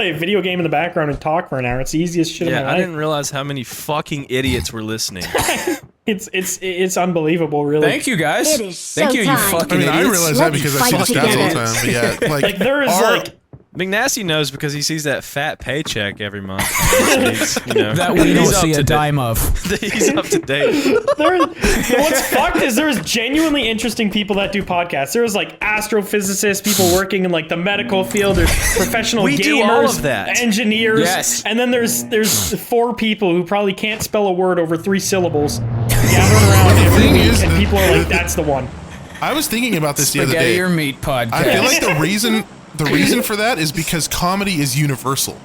play a video game in the background and talk for an hour. It's the easiest shit in my life. I didn't realize how many fucking idiots were listening. It's unbelievable, really. Thank you, guys. It is Thank you, you showtime. fucking I mean, I idiots. realize that because I see the Let's stats all the fight time. But yeah, Like there is like McNasty knows because he sees that fat paycheck every month. He's, you know, That we don't he's up see to a dime of. He's up to date. what's fucked is there's genuinely interesting people that do podcasts. There's like astrophysicists, people working in like the medical field. There's professional We gamers, do all of that. engineers, Yes. and then there's 4 people who probably can't spell a word over 3 syllables gathering around every thing week, is, and people are like, "That's the one." I was thinking about this the other Spaghetti day. or meat podcast. I feel like the reason for that is because comedy is universal.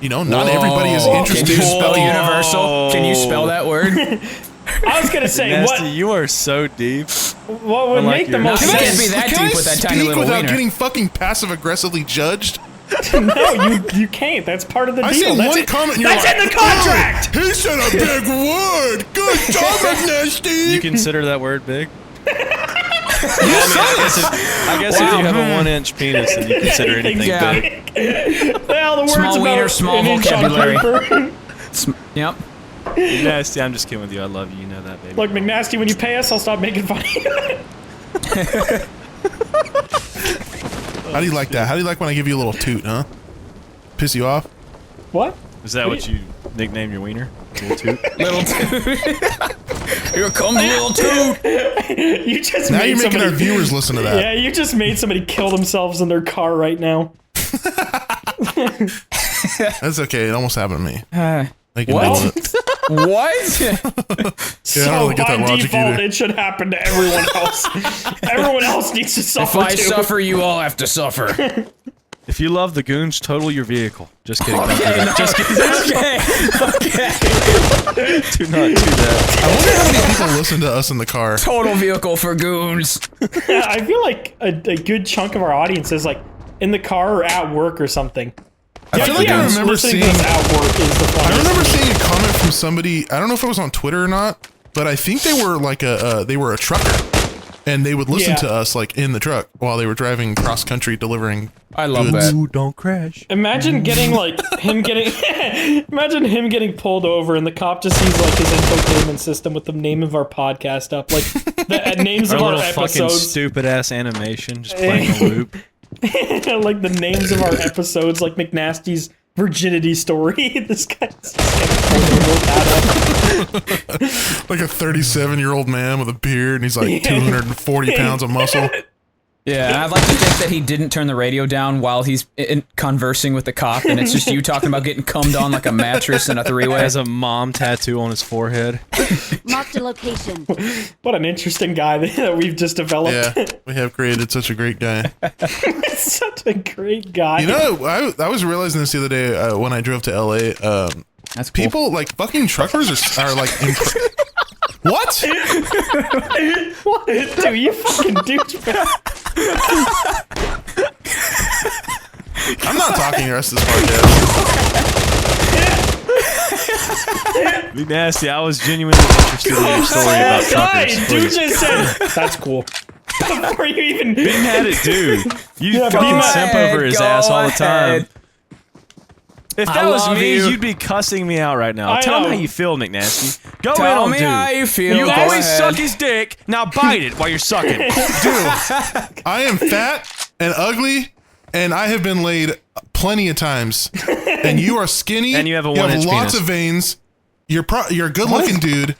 You know, not everybody is interested. Can you in spell universal? Can you spell that word? I was gonna say Nasty, you are so deep. what would Unlike make the your- most You can't sense. be that Can deep I with that speak tiny little without wiener. getting fucking passive aggressively judged? No, you can't. That's part of the I deal. said That's one it. comment. And you're That's like, in the contract. "Oh, he said a big word. Good job, McNasty." You consider that word big? I guess if you have a 1-inch penis, then you consider anything Yeah. big. Well, the words Small about wiener, small an inch on vocabulary. paper. Yep. Nasty, I'm just kidding with you. I love you. You know that, baby. Look, McNasty, when you pay us, I'll stop making fun of you. How do you like that? How do you like when I give you a little toot, huh? Piss you off? What? Is that what you nicknamed your wiener? Little toot? Little toot. Here comes little toot. You just Now made you're making somebody, our viewers listen to that. Yeah, you just made somebody kill themselves in their car right now. That's okay. It almost happened to me. I can what? deal with it. What? Yeah, I So don't really get by that logic default, either. it should happen to everyone else. Everyone else needs to If suffer I too. suffer, you all have to suffer. If you love the goons, total your vehicle. Just kidding. Don't do that. Just kidding. Okay. Do not do that. I wonder how many people listen to us in the car. Total vehicle for goons. I feel like a good chunk of our audience is like in the car or at work or something. I feel like I remember listening seeing. to us at work is the I funniest. remember seeing a comment from somebody. I don't know if it was on Twitter or not, but I think they were like they were a trucker, and they would listen Yeah. to us like in the truck while they were driving cross country delivering. I love goods. that. Ooh, don't crash. Imagine getting like him getting imagine him getting pulled over and the cop just sees like his infotainment system with the name of our podcast up, like the names Our of our little fucking episodes, stupid ass animation just playing a loop. like the names of our episodes, like McNasty's virginity story. This guy's just gonna pull that up. Like a 37-year-old man with a beard, and he's like 240 pounds of muscle. Yeah, and I'd like to think that he didn't turn the radio down while he's conversing with the cop, and it's just you talking about getting cummed on like a mattress in a three-way. Has a mom tattoo on his forehead. Marked a location. What an interesting guy that we've just developed. Yeah, we have created such a great guy. Such a great guy. You know, I was realizing this the other day when I drove to LA. That's cool. People like fucking truckers are like. What? What? Dude, you fucking douchebag. I'm not talking the rest of this podcast. Be nasty. I was genuinely interested in your story about Guys, truckers. dude Please. just said that's cool. Before you even Bing had it, dude. You Yeah, fucking Beam- simp over his Go ass all the ahead. time. If I that was love me, you. you'd be cussing me out right now. I Tell know. him how you feel, McNasty. Go in Tell on me dude. how you feel. You Go always ahead. suck his dick. Now bite it while you're sucking. I am fat and ugly, and I have been laid plenty of times. And you are skinny. And you have a You have 1-inch lots penis. of veins. You're a good looking dude,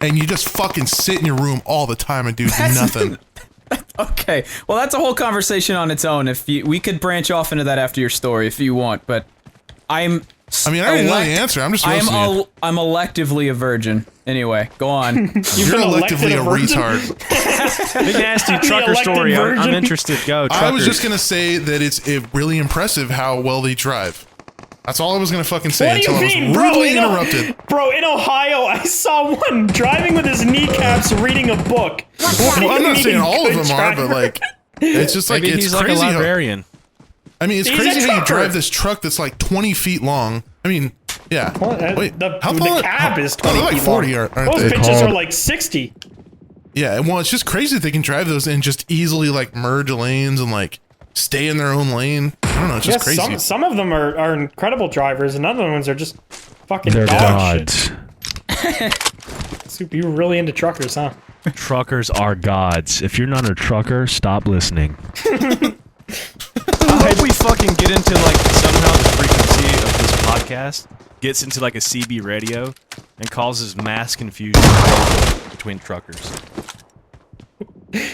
and you just fucking sit in your room all the time and do nothing. Okay, well that's a whole conversation on its own. If we could branch off into that after your story if you want, but I'm. I mean, I already know the answer. I'm just roasting you. I'm electively a virgin. Anyway, go on. You're been electively elected a a virgin? retard. Big nasty The trucker elected story. I'm virgin. interested. Go. I was truckers. just gonna say that it's really impressive how well they drive. That's all I was gonna fucking say What do until you I mean, was bro? rudely interrupted. Bro, in Ohio, I saw one driving with his kneecaps reading a book. Well, I'm not saying all of Good them are, but driver. like, it's just like Maybe it's he's like a crazy. librarian. I mean, it's He's crazy a how you trucker. drive this truck that's like 20 feet long. I mean, yeah. Wait, the how the long? cab is 20 they're like feet 40, long. aren't Those they? bitches are like 60. Yeah, well, it's just crazy that they can drive those and just easily like merge lanes and like stay in their own lane. don't know. It's just crazy. Some of them are incredible drivers, and other ones are just fucking They're dog gods. shit. Soup, you were really into truckers, huh? Truckers are gods. If you're not a trucker, stop listening. Oh, I hope we fucking get into like somehow the frequency of this podcast gets into like a CB radio and causes mass confusion between truckers. Wait,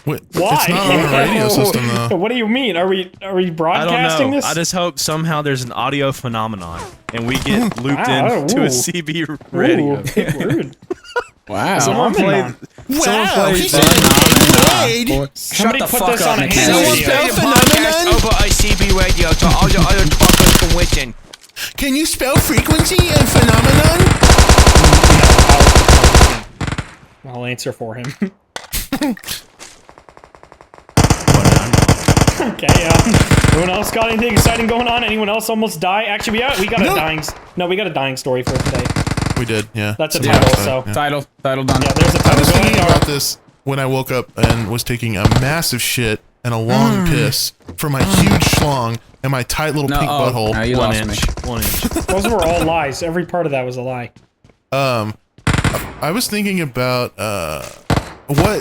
Why? It's not on the radio system though. What do you mean? Are we I don't broadcasting know. this? I just hope somehow there's an audio phenomenon and we get looped Wow, into ooh. a CB radio. Ooh, big word. Wow. Someone Phenomenon. played. Someone played. Shut Somebody the put fuck this up, on a Nick. ham Someone radio. spell Podcast over a CB radio so all the other truckers can listen. Can you spell frequency and phenomenon? I'll answer for him. Okay, anyone else got anything exciting going on? Anyone else almost die? Actually, we got a dying story for today. We did, yeah. That's a Something title, like that, so- yeah. Title done. Yeah, there's a I title. was Go thinking ahead, about this when I woke up and was taking a massive shit and a long piss from my huge schlong and my tight little pink butthole. Now you 1 lost inch. me. 1 inch. Those were all lies. Every part of that was a lie. I was thinking about what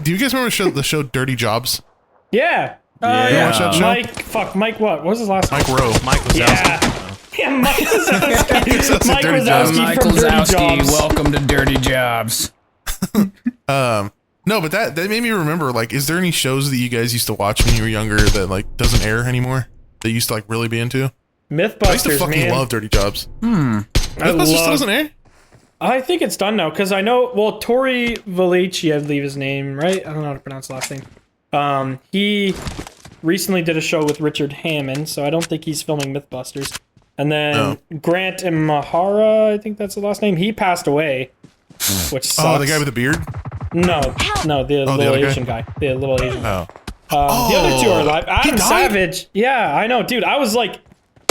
do you guys remember the show Dirty Jobs? Yeah. Yeah. watch that show? Mike what? What was his last name? Mike Rowe. Mike Wazowski. Yeah, Mike Wazowski. Mike Dirty Jobs. Wazowski Mike from Dirty Wazowski, Jobs. welcome to Dirty Jobs. No, but that made me remember, like, is there any shows that you guys used to watch when you were younger that like doesn't air anymore? That you used to like really be into? I used to Mythbusters, fucking man. love Dirty Jobs. I Mythbusters still doesn't air? I think it's done now because I know. Well, Tori Valici, I believe his name, right? I don't know how to pronounce the last name. He recently did a show with Richard Hammond, so I don't think he's filming Mythbusters. And then Grant Imahara, I think that's the last name. He passed away, which sucks. Oh, the guy with the beard? no, the the little other guy? Asian guy, the little Asian guy. Oh. The other two are alive. Adam died? Savage. Yeah, I know, dude. I was What,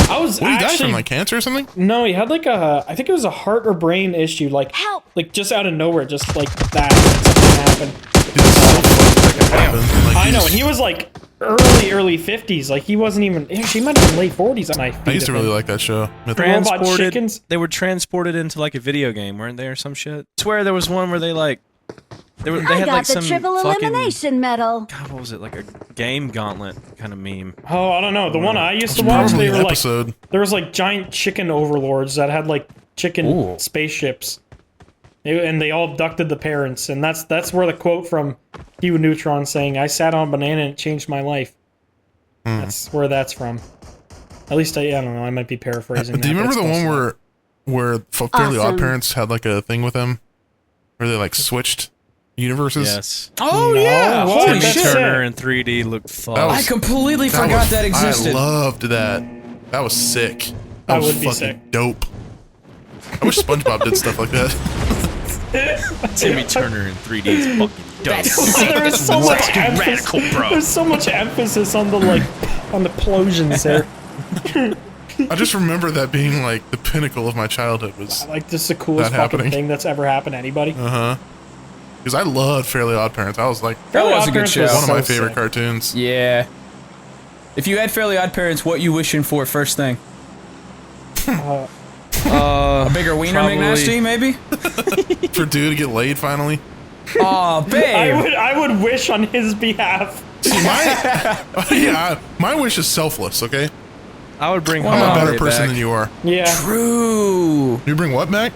he died actually from like cancer or something? no. He had like I think it was a heart or brain issue, like Help! like just out of nowhere, just like that. Something happened. Dude, that's so fucked that could happen. Like, I know, he's- and he was like early 50s. Like he wasn't even. He might have been late 40s on my. I used to really like that show. Robot Transported. chickens. They were transported into like a video game, weren't they, or some shit? I swear there was one where they like. They I had got like the some triple fucking. elimination medal. God, what was it? Like a game gauntlet kind of meme. Oh, I don't know. The one I used to Probably watch, they an were like episode. there was like giant chicken overlords that had like chicken Ooh. spaceships, and they all abducted the parents. And that's where the quote from Hugh Neutron saying, "I sat on a banana and it changed my life." That's where that's from. At least I don't know. I might be paraphrasing. Do you that, remember but the it's one close where Fairly Awesome. Odd Parents had like a thing with them? Where they like switched universes? Yes. Oh No, yeah! what? Holy That's shit! it. Turner in 3D looked fucked. That was- I completely That forgot was- that existed. I loved that. That was sick. That was would be fucking sick. dope. I wish SpongeBob did stuff like that. Timmy Turner in 3D is fucking dope. there is so much emphasis. There's so much emphasis on the on the plosions there. I just remember that being like the pinnacle of my childhood was Like this is the coolest That fucking happening. thing that's ever happened to anybody. because I loved Fairly Odd Parents. I was like That was Odd a good Parents show. was one of my so favorite sick. cartoons. Yeah. If you had Fairly Odd Parents, what you wishing for first thing? A bigger wiener, probably- McNasty, maybe? For dude to get laid finally. Aw, babe. I would wish on his behalf. See, my wish is selfless. Okay, I would bring I'm a Harambe better person back. than you are. Yeah. True. You bring what back?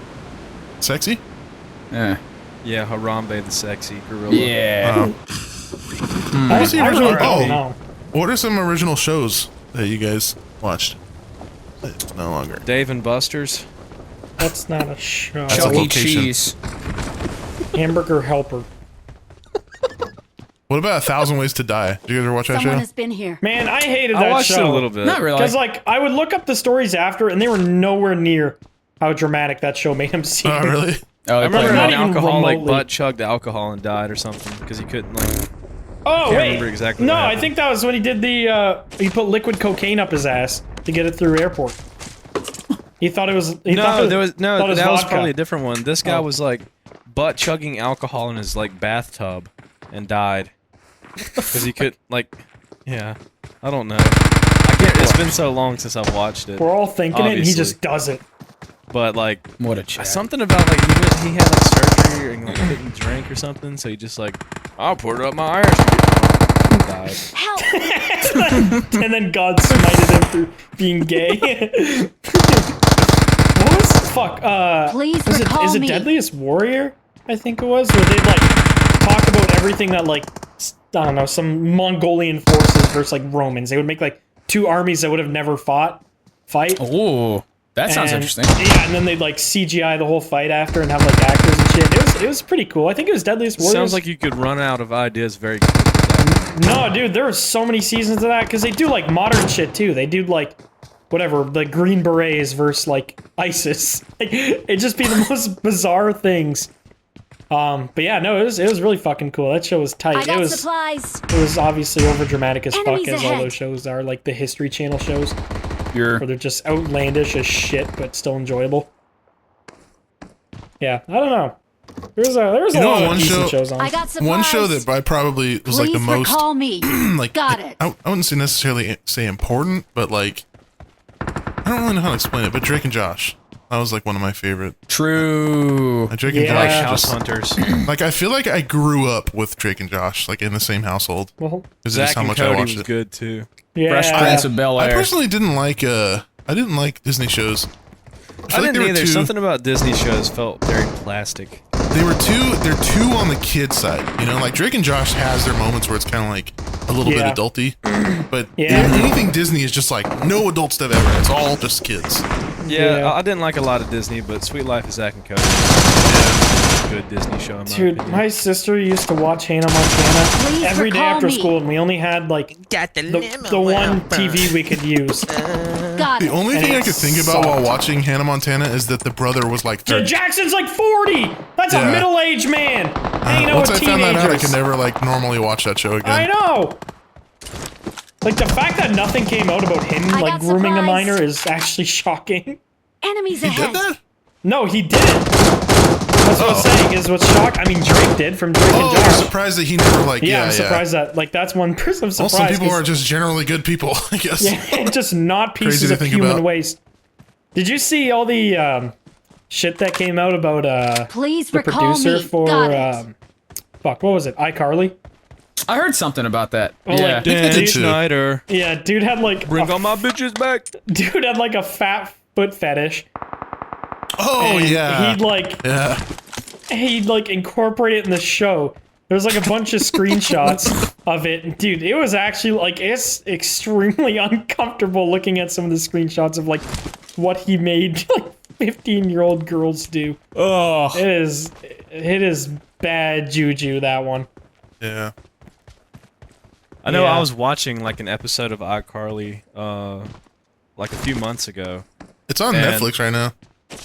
Sexy? Yeah. Yeah, Harambe the sexy gorilla. Yeah. What's the I original? really don't know. What are some original shows that you guys watched? It's no longer. Dave and Buster's. That's not a show. That's a Chuck E. location. Cheese. Hamburger Helper. What about 1,000 Ways to Die? Did you guys ever watch that Someone show? has been here. Man, I hated I that watched show. it a little bit. Not really. Because like I would look up the stories after, and they were nowhere near how dramatic that show made him seem. Oh, really? Oh, I remember Not an even alcoholic remotely. butt chugged alcohol and died or something because he couldn't like. Oh Can't wait, remember exactly no, what I happened. think that was when he did the he put liquid cocaine up his ass to get it through airport. He thought it was. He thought No, it there was no. thought it That was vodka. probably a different one. This guy Oh. was like butt chugging alcohol in his like bathtub and died because he could like. Yeah. I don't know. I can't. It's been so long since I've watched it. We're all thinking it, and he Obviously. just does it. But like, What a chat. something about like he had like surgery and like couldn't drink or something, so he just like, I'll put it up my ass. And died. Help! And then God smited him for being gay. What was fuck? Please is recall it me. Deadliest Warrior? I think it was, where they'd like talk about everything that like I don't know, some Mongolian forces versus like Romans. They would make like two armies that would have never fight. Oh, that sounds And- interesting. Yeah, and then they'd like CGI the whole fight after and have like actors and shit. It was pretty cool. I think it was Deadliest Warrior. Sounds like you could run out of ideas very quickly. No, dude, there were so many seasons of that because they do like modern shit too. They do like whatever, like Green Berets versus like ISIS. Like it'd just be the most bizarre things. But yeah, no, it was really fucking cool. That show was tight. I got It supplies. was obviously over dramatic as fuck Enemies as all ahead. those shows are, like the History Channel shows, You're where they're just outlandish as shit but still enjoyable. Yeah, I don't know. There was a You know lot of one decent show- shows on. I got supplies. One show that I probably was like Please the most recall me. like Got it. I wouldn't say necessarily say important, but like I don't really know how to explain it. But Drake and Josh, that was like one of my favorite. true. Drake and Yeah. Like Josh, House just, Hunters. like I feel like I grew up with Drake and Josh, like in the same household. Well, This is Zach how and much I Cody watched was it. good too. yeah. Fresh Prince of Bel I Air. personally didn't like Disney shows. I feel like didn't they were either. too- Something about Disney shows felt very plastic. They're too on the kid side, you know. Like Drake and Josh has their moments where it's kind of like a little Yeah. bit adulty, but Yeah. anything Disney is just like no adult stuff ever. It's all just kids. Yeah, Yeah. I didn't like a lot of Disney, but Sweet Life of Zach and Cody. Good Disney show. In my Dude, opinion. my sister used to watch Hannah Montana Please every day recall after me. school, and we only had like the one TV we could use. Got The it. only And thing I it could think about while sucked. watching Hannah Montana is that the brother was like 30. Jackson's like 40. That's a Yeah. middle-aged man hanging out Once with I found that out, I teenagers. could never like normally watch that show again. I know. Like the fact that nothing came out about him I like got grooming a supplies. minor is actually shocking. Enemies He ahead. did that? No, he didn't. That's what I'm saying is what's shocked. I mean, Drake did from Drake Oh, and I'm Josh. surprised that he never like. Yeah, Yeah, I'm surprised that like that's one person I'm Well, surprised. some people 'cause- are just generally good people, I guess. Yeah, just not pieces Crazy to of think human about. waste. Did you see all the shit that came out about Please the recall producer me. for Got it. fuck, what was it? iCarly? I heard something about that. Well, yeah. like, Dan dude, Schneider. yeah, dude had like Bring all my bitches back. dude had like a fat foot fetish. Oh and yeah. he'd like incorporate it in the show. There was like a bunch of screenshots of it. Dude, it was actually like it's extremely uncomfortable looking at some of the screenshots of like what he made like 15-year-old girls do. Oh. It is bad juju, that one. Yeah. I know Yeah. I was watching like an episode of iCarly like a few months ago. It's on And- Netflix right now.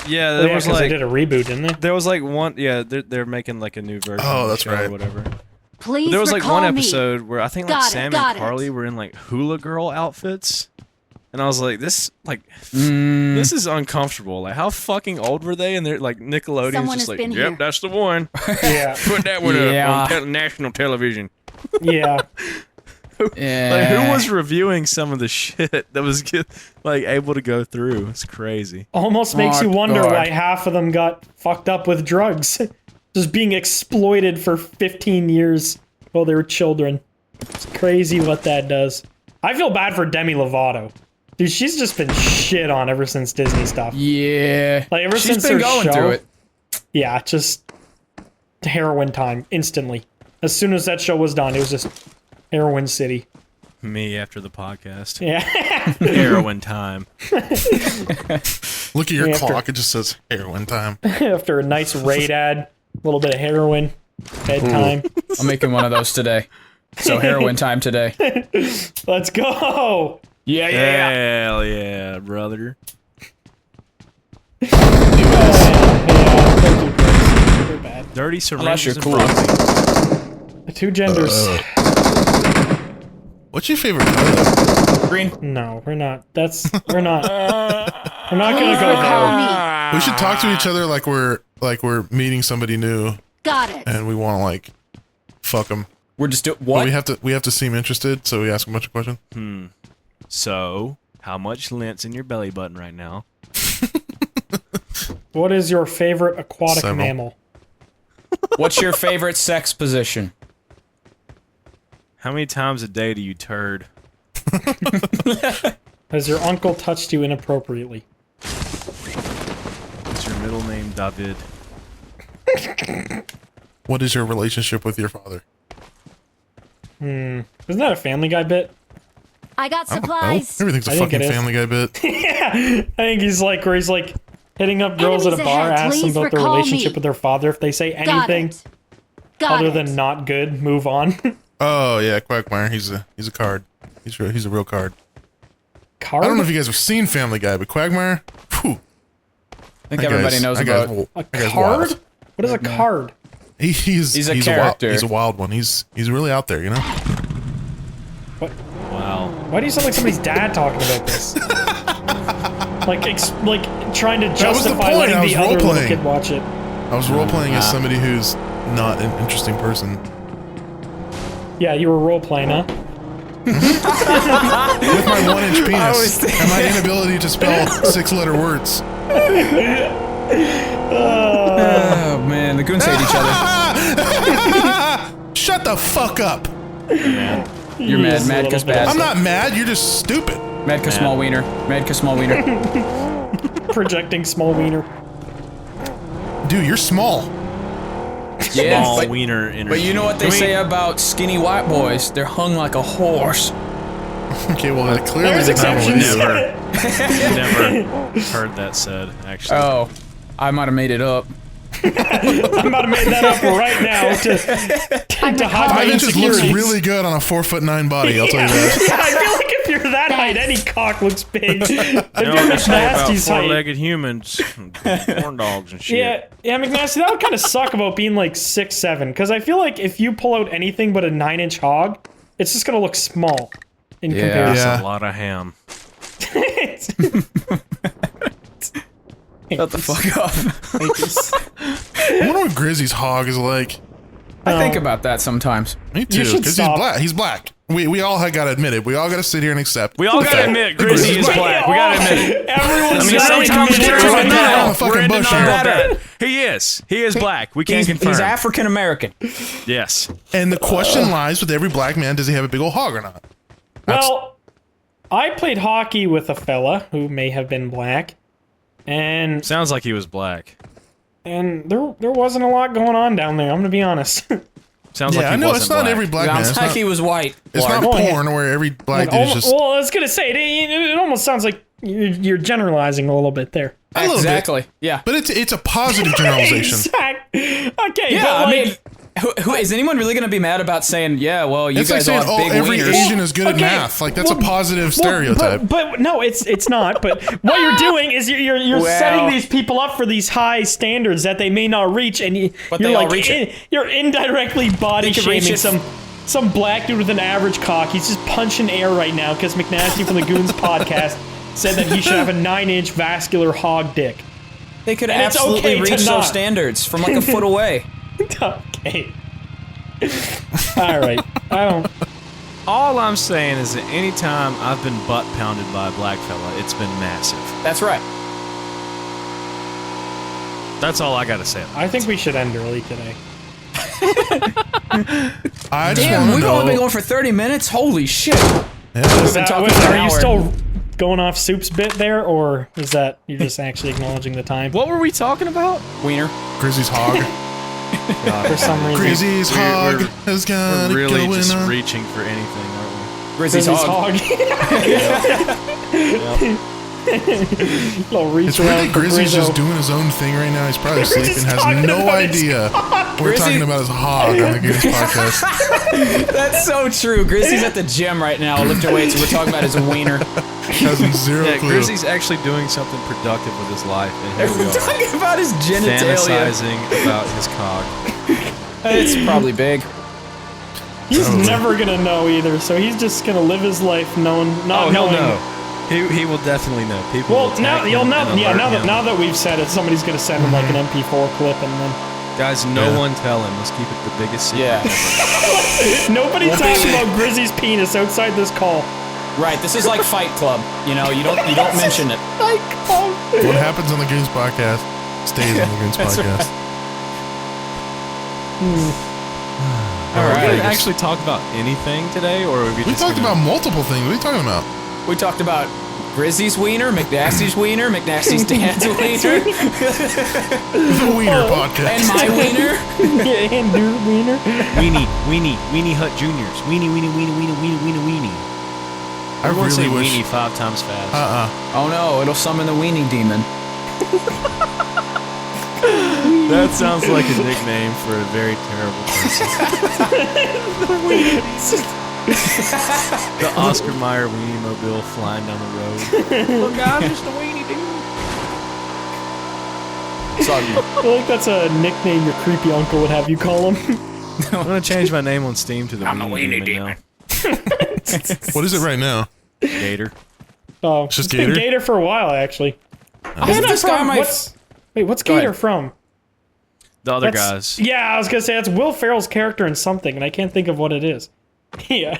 Yeah, Oh, there yeah, was 'cause they like did a reboot, didn't they? there was like one they're making like a new version Oh, of the that's show right. or whatever. Please There was like recall one me. episode where I think like Got it, Sam got and it. Carly were in like hula girl outfits. And I was like, this like Mm. this is uncomfortable. Like how fucking old were they? And they're like Nickelodeon's Someone just has like, been yep, here. that's the one. Yeah, Put that one Yeah. up on national television. yeah. Yeah. Like who was reviewing some of the shit that was like able to go through? It's crazy. Almost makes Oh, you wonder God. why half of them got fucked up with drugs. Just being exploited for 15 years while they were children. It's crazy what that does. I feel bad for Demi Lovato. Dude, she's just been shit on ever since Disney stuff. Yeah. Like ever She's since been her going show, through it. Yeah, just heroin time instantly. As soon as that show was done, it was just heroin city. Me after the podcast. Yeah. Heroin time. Look at your Yeah, clock. It just says heroin time. After a nice raid ad, a little bit of heroin, bedtime. I'm making one of those today. So heroin time today. Let's go. Yeah, yeah. Hell yeah, brother. They're bad. Dirty Unless syringes you're and cool. Bronzy. The two genders. What's your favorite color? Green. No, we're not. We're not gonna go Recall there. me. We should talk to each other like we're meeting somebody new Got it. and we want to like fuck them. We're just doing But what? we have to seem interested, so we ask a bunch of questions. So, how much lint's in your belly button right now? What is your favorite aquatic Several. mammal? What's your favorite sex position? How many times a day do you turd? Has your uncle touched you inappropriately? What's your middle name, David? What is your relationship with your father? Isn't that a Family Guy bit? I got I don't know. supplies. Everything's a I think fucking it is. Family Guy bit. Yeah, I think he's like, where he's like hitting up girls at a Enemies bar, ahead, asks them please about their recall relationship me. with their father. If they say Got anything it. Got other it. than not good, move on. Oh yeah, Quagmire. He's a card. He's a real card. Card? I don't know if you guys have seen Family Guy, but Quagmire. Whew, I think everybody knows about. a that guy's card? wild. What is a card? He's a wild, character. he's a wild one. He's really out there, you know. What? Wow. Why do you sound like somebody's dad talking about this? like trying to was the justify point, letting I was the other little role-playing. kid watch it. I was role playing as somebody who's not an interesting person. Yeah, you were role playing, huh? With my 1-inch penis thinking- and my inability to spell 6-letter words. Oh man, the goons hate each other. Shut the fuck up! You're mad, Just a mad little because bit. bad. I'm not mad. You're just stupid. Mad because small wiener. Mad because small wiener. Projecting small wiener. Dude, you're small. Yeah, Small but, wiener energy. but you know what they say about skinny white boys? They're hung like a horse. Okay, well that clearly There's didn't happen with exceptions. you. Never heard that said, actually. Oh, I might have made it up. I'm about to make that up right now to hide my 5 inches looks insecurities. really good on a 4'9" body. I'll tell you that. Yeah, I feel like if you're that height, any cock looks big. If You you're know what they say about McNasty's height. four-legged humans, corn dogs and shit. Yeah, McNasty, that would kind of suck about being like 6'7", because I feel like if you pull out anything but a 9-inch hog, it's just gonna look small in Yeah. comparison. Yeah. A lot of ham. Shut the fuck up. I wonder what Grizzy's hog is like. I think about that sometimes. Me too, should because he's stop. black. He's black. We all gotta admit it. We all gotta sit here and accept. We all gotta admit, Grizzy is black. We gotta admit it. Everyone's I mean, not sometimes admitting we're it in right denial. now. the fucking We're in bush denial here. of that. He is. He is black. We can't confirm. He's African American. Yes. And the question lies with every black man: does he have a big old hog or not? Well, I played hockey with a fella who may have been black, and Sounds like he was black. there wasn't a lot going on down there. I'm gonna be honest. Sounds Yeah, like I he know wasn't it's not black. every black man. Sounds It's like not, he was white. it's not Well, yeah. porn where every black Like, dude is just well, I was gonna say it almost sounds like you're generalizing a little bit there. a little bit. Exactly. Yeah. But it's a positive generalization. Okay, Yeah, but I like, mean, who is anyone really going to be mad about saying, yeah, well, you It's like guys all saying, have oh, big every wieners? Asian is good at Okay, math. Like that's a well, positive well, stereotype. But no, it's not. But what you're doing is you're Well- setting these people up for these high standards that they may not reach, and But you're they all like reach it. you're indirectly body They can reach shaming it. some black dude with an average cock. He's just punching air right now because McNasty from the Goons podcast said that he should have a 9-inch vascular hog dick. They could And it's absolutely okay to reach not. those standards from like a foot away. Okay. All right. I don't. All I'm saying is that anytime I've been butt pounded by a black fella, it's been massive. That's right. That's all I gotta say. I think we should end early today. I just Damn, want we've to only been know. going for 30 minutes? Holy shit. Yeah. Is that, talking wait, for an are you hour. still going off Soup's bit there, or is that you're just actually acknowledging the time? What were we talking about? Wiener. Grizzy's hog. For some reason. Grizzy's hog we're- has got We're it really going just on. reaching for anything, aren't Grizzly's Grizzly's hog. hog. Little reach It's weird around that for Grizzy's Grizzo. just doing his own thing right now. He's probably asleep Grizzy's and has talking no about his idea we're Grizzy- talking about his hog on the Goons podcast. That's so true. Grizzly's at the gym right now, lifting weights, and we're talking about his wiener. Has zero we? Yeah, clue. Grizzy's actually doing something productive with his life, and here we We're are, talking about his genitalia. fantasizing about his cock. It's probably big. He's never gonna know either, so he's just gonna live his life not He'll knowing. know. He will definitely know. People will Well, tag now him you'll know. and Yeah, alert him. now that we've said it, somebody's gonna send him like an MP4 clip, and then Guys, no Yeah. one tell him. Let's keep it the biggest secret. Yeah. Nobody talks about Grizzy's penis outside this call. Right. This is like Fight Club. You know, you don't mention it. What happens on the Goons podcast stays on the Goons podcast. All Are we right. gonna actually talk about anything today, or are we We just talked gonna- about multiple things. What are you talking about? We talked about Grizzy's wiener, McNasty's wiener, McNasty's Dan's wiener, The Wiener podcast. and my wiener. Yeah, and your wiener. Weenie Hut Juniors. Weenie. I Everyone say really wish. weenie 5 times fast. Oh no, it'll summon the weenie demon. That sounds like a nickname for a very terrible person. The Oscar Mayer weenie mobile flying down the road. Look out, it's the weenie dude. Sorry. I feel like that's a nickname your creepy uncle would have you call him. I'm gonna change my name on Steam to the weenie demon now. What is it right now? Gator. Oh, It's just been Gator? Gator for a while, actually. I have this guy on my. What's Go Gator ahead. from? The other That's- guys. Yeah, I was gonna say that's Will Ferrell's character in something, and I can't think of what it is. Yeah,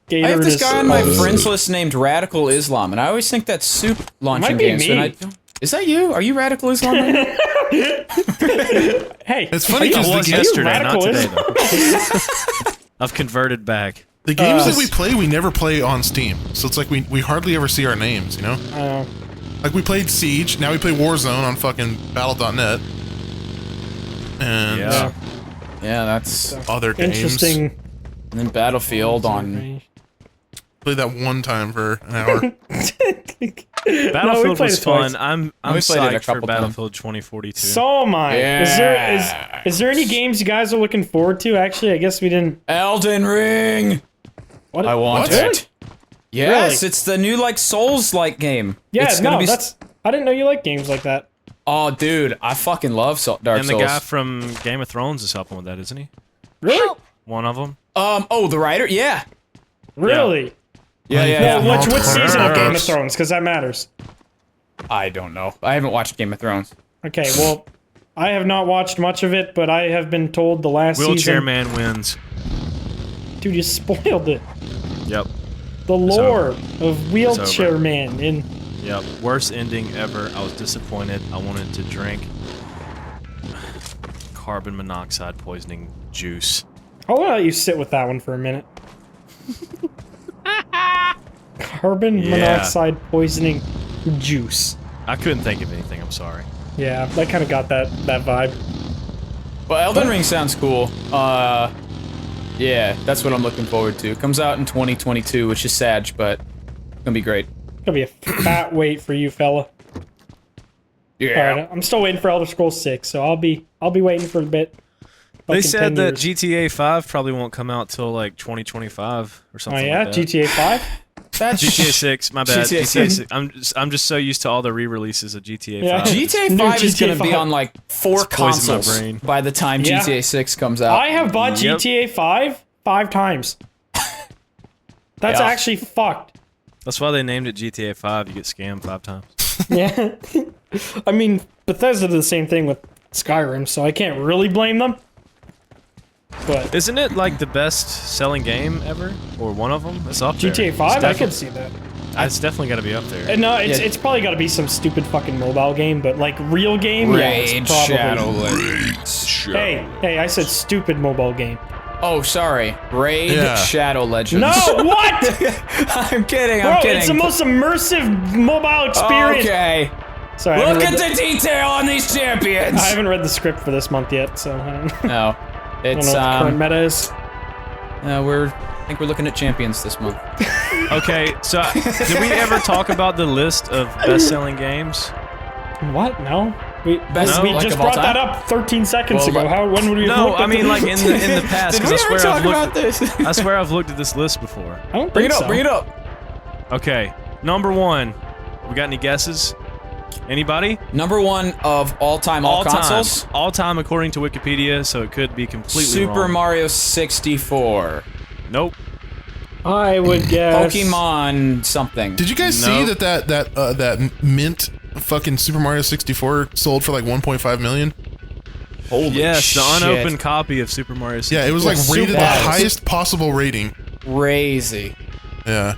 Gator. I have this is- guy on my friends list named Radical Islam, and I always think that's soup launching Might be games. me. Is that you? Are you Radical Islam right now? Hey, It's funny are you- because It the, was ga- yesterday, not radical today Islam? though. I've converted back. the games that we play, we never play on Steam. So it's like we hardly ever see our names, you know? Like we played Siege, now we play Warzone on fucking Battle.net. And Yeah. Yeah, that's. other games. Interesting. And then Battlefield on. Played that one time for an hour. Battlefield played was it twice. fun. I'm We played it a psyched for couple times. Battlefield 2042. So am I. Is there any games you guys are looking forward to? Actually, I guess we didn't. Elden Ring. What? I want What? it. Yes, Really? it's the new like Souls-like game. Yeah, it's gonna no, be. that's. I didn't know you like games like that. Oh, dude, I fucking love Dark And the Souls. guy from Game of Thrones is helping with that, isn't he? Really? One of them. Oh, the writer. Yeah. Really? Yeah. Well, which Multiple season of Game of characters. Thrones? Because that matters. I don't know. I haven't watched Game of Thrones. Okay, well, I have not watched much of it, but I have been told the last Wheelchair season. Man wins. Dude, you spoiled it. Yep. The lore of Wheelchair over. Man in. Yep. Worst ending ever. I was disappointed. I wanted to drink carbon monoxide poisoning juice. I'll let you sit with that one for a minute. Carbon Yeah. monoxide poisoning juice. I couldn't think of anything. I'm sorry. Yeah, I kind of got that vibe. But Elden Ring sounds cool. Yeah, that's what I'm looking forward to. It comes out in 2022, which is sad, but it's gonna be great. Gonna be a fat wait for you, fella. Yeah. All right, I'm still waiting for Elder Scrolls 6, so I'll be waiting for a bit. They Fucking said 10 that years. GTA 5 probably won't come out till like 2025 or Oh something yeah, like that. GTA 5. That's GTA 6, my bad. GTA GTA 6. 6. I'm just so used to all the re-releases of GTA 5. Yeah. GTA New 5 is GTA gonna be 5. on like 4 It's poisoned my consoles brain. by the time Yeah. GTA 6 comes out. I have bought Yep. GTA 5 times. That's Yeah. actually fucked. That's why they named it GTA 5. You get scammed 5 times. Yeah. I mean, Bethesda did the same thing with Skyrim, so I can't really blame them. But Isn't it like the best-selling game ever, or one of them? It's up there. GTA 5, I could see that. It's definitely got to be up there. And no, it's, Yeah. it's probably got to be some stupid fucking mobile game, but like real game, yeah, Raid it's probably. Shadow Legends. Hey, I said stupid mobile game. Oh, sorry. Raid Yeah. Shadow Legends. No, what? I'm kidding. Bro, I'm kidding. it's the most immersive mobile experience. Okay. Sorry, I Look haven't, at read the detail on these champions. I haven't read the script for this month yet, so I don't, I No, don't it's know what the current meta is. I think we're looking at champions this month. Okay, so did we ever talk about the list of best-selling games? What? No. We Best, we like, just of all brought that time? up 13 seconds Well, ago. How? When would we have No, looked I at mean the- like in the past. Did 'cause we I ever swear talk I've about looked. this? I swear I've looked at this list before. I don't Bring think it up. so. Bring it up. Okay, number 1. We got any guesses? Anybody? Number 1 of all time, all consoles. time. All time according to Wikipedia, so it could be completely Super wrong. Mario 64. Nope. I would guess. Pokemon something. Did you guys No. see that mint fucking Super Mario 64 sold for like 1.5 million? Holy Yes, the shit. unopened copy of Super Mario 64. Yeah, it was like Super rated the bad. highest possible rating. Crazy. Yeah.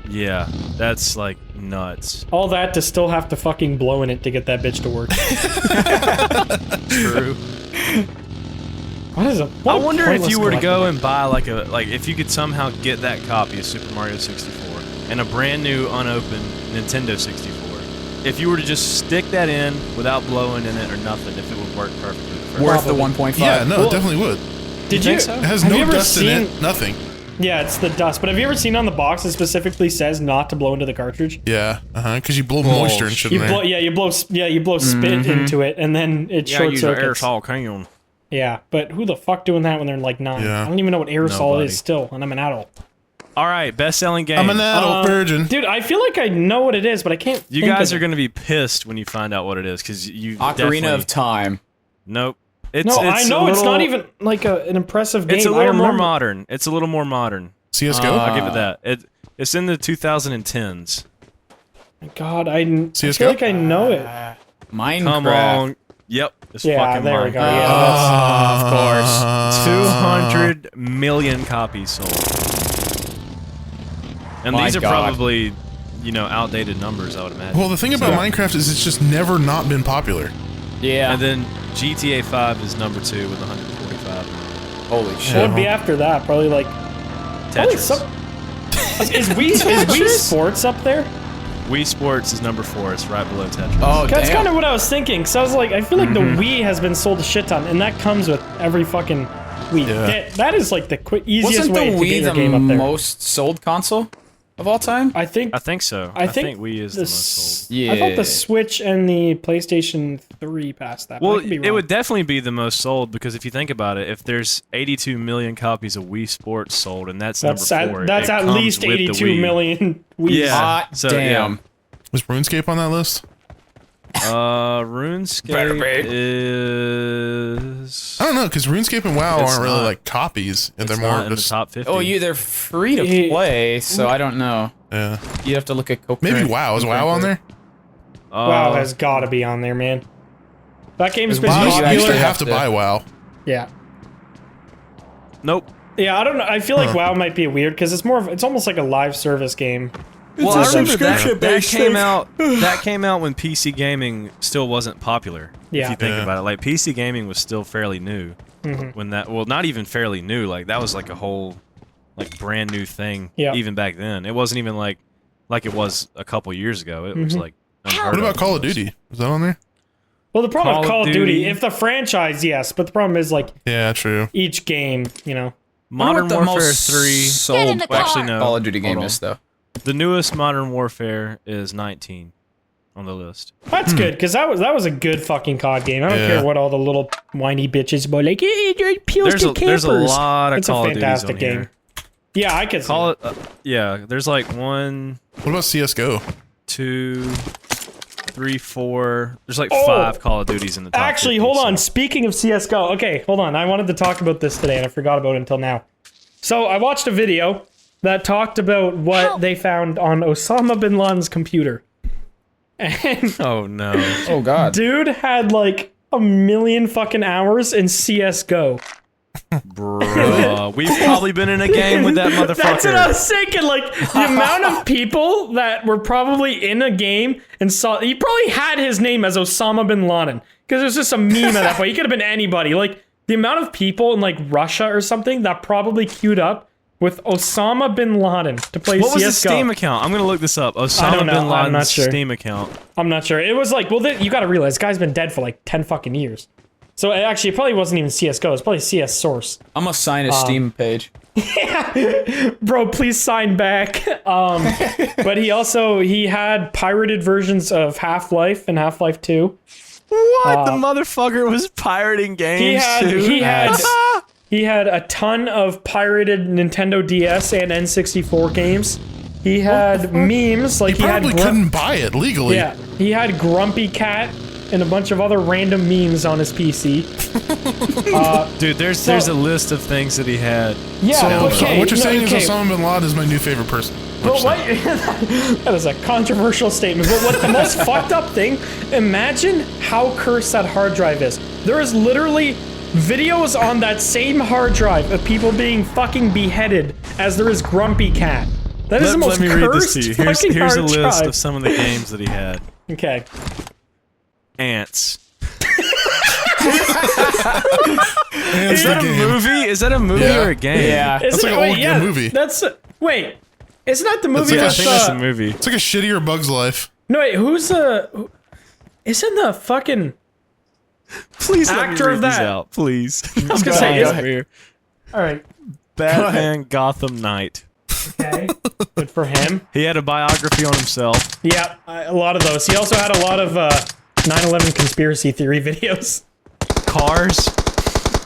Yeah, that's like nuts. All that to still have to fucking blow in it to get that bitch to work. True. What is a? I what a wonder if pointless you were to go collectible. and buy like if you could somehow get that copy of Super Mario 64 and a brand new unopened Nintendo 64. If you were to just stick that in without blowing in it or nothing, if it would work perfectly. Worth the 1.5. Yeah, no, Well, it definitely would. Did think you? so? It has have you no ever dust seen, in it. Nothing. Yeah, it's the dust. But have you ever seen on the box it specifically says not to blow into the cartridge? Yeah. Because you blow moisture and shit in You there. blow, you blow spit into it, and then it Yeah, short use an circuits. aerosol can. Yeah, but who the fuck doing that when they're like 9? Yeah. I don't even know what aerosol Nobody. is still, and I'm an adult. All right, best-selling game. I'm an adult virgin. Dude, I feel like I know what it is, but I can't. You think guys of are it. going to be pissed when you find out what it is, because you Ocarina definitely... of Time. Nope. It's, No, I it's know a it's not little- even like an impressive game. It's a I little more remember- modern. It's a little more modern. CSGO? I'll give it that. It's in the 2010s. God, I CS:GO? feel like I know it. Minecraft. Come on. Yep. It's Yeah, fucking there we Minecraft. go. Yeah, Of course. 200 million copies sold. And My these are God. probably, outdated numbers, I would imagine. Well, the thing about Minecraft is it's just never not been popular. Yeah. And then GTA 5 is number 2 with 145. Holy What shit. would be after that? Probably like probably Tetris. some. Is Wii Sports up there? Wii Sports is number 4. It's right below Tetris. Oh, That's damn. kind of what I was thinking. So I was like, I feel like the Wii has been sold a shit ton, and that comes with every fucking Wii. Yeah. That is like the easiest Wasn't the way to get Wii your game up the there. most sold console of all time? I think. I think so. I I think think Wii is the most sold. Yeah. I thought the Switch and the PlayStation 3 passed that. but Well, I could be it wrong. would definitely be the most sold because if you think about it, if there's 82 million copies of Wii Sports sold, and that's That's number 4, that's it at comes least with the 82 Wii. million Wii's. Yeah. Hot So, damn. Was RuneScape on that list? RuneScape is. I don't know, because RuneScape and WoW It's aren't really not. like copies. And It's they're not more in the just. top 50. Oh, they're free to Yeah. play, so I don't know. Yeah. You'd have to look at Maybe WoW. Is WoW on there? WoW has got to be on there, man. That game's been WoW, you You used actually to popular. have to buy WoW. Yeah. Nope. Yeah, I don't know. I feel like WoW might be weird because it's almost like a live service game. Well, a I remember that subscription-based came thing. out. That came out when PC gaming still wasn't popular. Yeah. If you think Yeah. about it, like PC gaming was still fairly new when that. Well, not even fairly new. Like that was like a whole, like brand new thing. Yeah. Even back then, it wasn't even like it was a couple years ago. It was like. unheard What about of. Call of Duty? Is that on there? Well, the problem with Call Call of of Duty, Duty. if the franchise, yes, but the problem is like Yeah, true. each game, Modern the Warfare most 3? sold Get in the Well, actually, car. no. Call of Duty game Hold is, on. though. The newest Modern Warfare is 19 on the list. that's good because that was a good fucking COD game. I don't Yeah. care what all the little whiny bitches about like it appeals There's to a campers. lot of It's Call a of Duties fantastic on game. here. Yeah, I could see Call it. it. Yeah, there's like 1, What about CSGO? 2, 3, 4. There's like Oh! 5 Call of Duties in the top. Actually, 50, hold on. so- Speaking of CS:GO, okay, hold on. I wanted to talk about this today, and I forgot about it until now. So I watched a video that talked about what they found on Osama bin Laden's computer, and Oh no. Oh, God. dude had like 1 million fucking hours in CS:GO. Bruh, we've probably been in a game with that motherfucker. That's what I was thinking. Like the amount of people that were probably in a game and saw. He probably had his name as Osama bin Laden because it was just a meme at that point. He could have been anybody. Like the amount of people in like Russia or something that probably queued up with Osama bin Laden to play What was CS:GO. his Steam account? I'm gonna look this up. Osama don't know. bin I'm Laden's not sure. Steam account. I'm not sure. It was like, well, you got to realize, this guy's been dead for like 10 fucking years. So actually, it probably wasn't even CS:GO. It's probably CS Source. I'm gonna sign a Steam page. Bro, please sign back. But he had pirated versions of Half-Life and Half-Life 2. What? The motherfucker was pirating games too. He had a ton of pirated Nintendo DS and N64 games. He had memes like he had Probably couldn't buy it legally. yeah, he had Grumpy Cat and a bunch of other random memes on his PC. Dude, there's a list of things that he had. Yeah, So, okay. what you're no, saying okay. is Osama bin Laden is my new favorite person. But what, that is a controversial statement. But what the most fucked up thing, imagine how cursed that hard drive is. There is literally videos on that same hard drive of people being fucking beheaded as there is Grumpy Cat. That is the most Let me read this cursed to you. fucking Here's a hard list drive. of some of the games that he had. Okay. Ants. And Is that a movie? Is that a movie Yeah. or a game? Yeah. That's like an old movie. That's wait. Isn't that the movie Yeah, I with think that's a movie. It's like a shittier Bug's Life. No wait, who's the isn't the fucking Please let actor me of read these that? out, please. I was gonna say, Go is, ahead. Here. alright. Batman Gotham Knight. Okay. Good for him. He had a biography on himself. Yeah, a lot of those. He also had a lot of 9/11 conspiracy theory videos. Cars.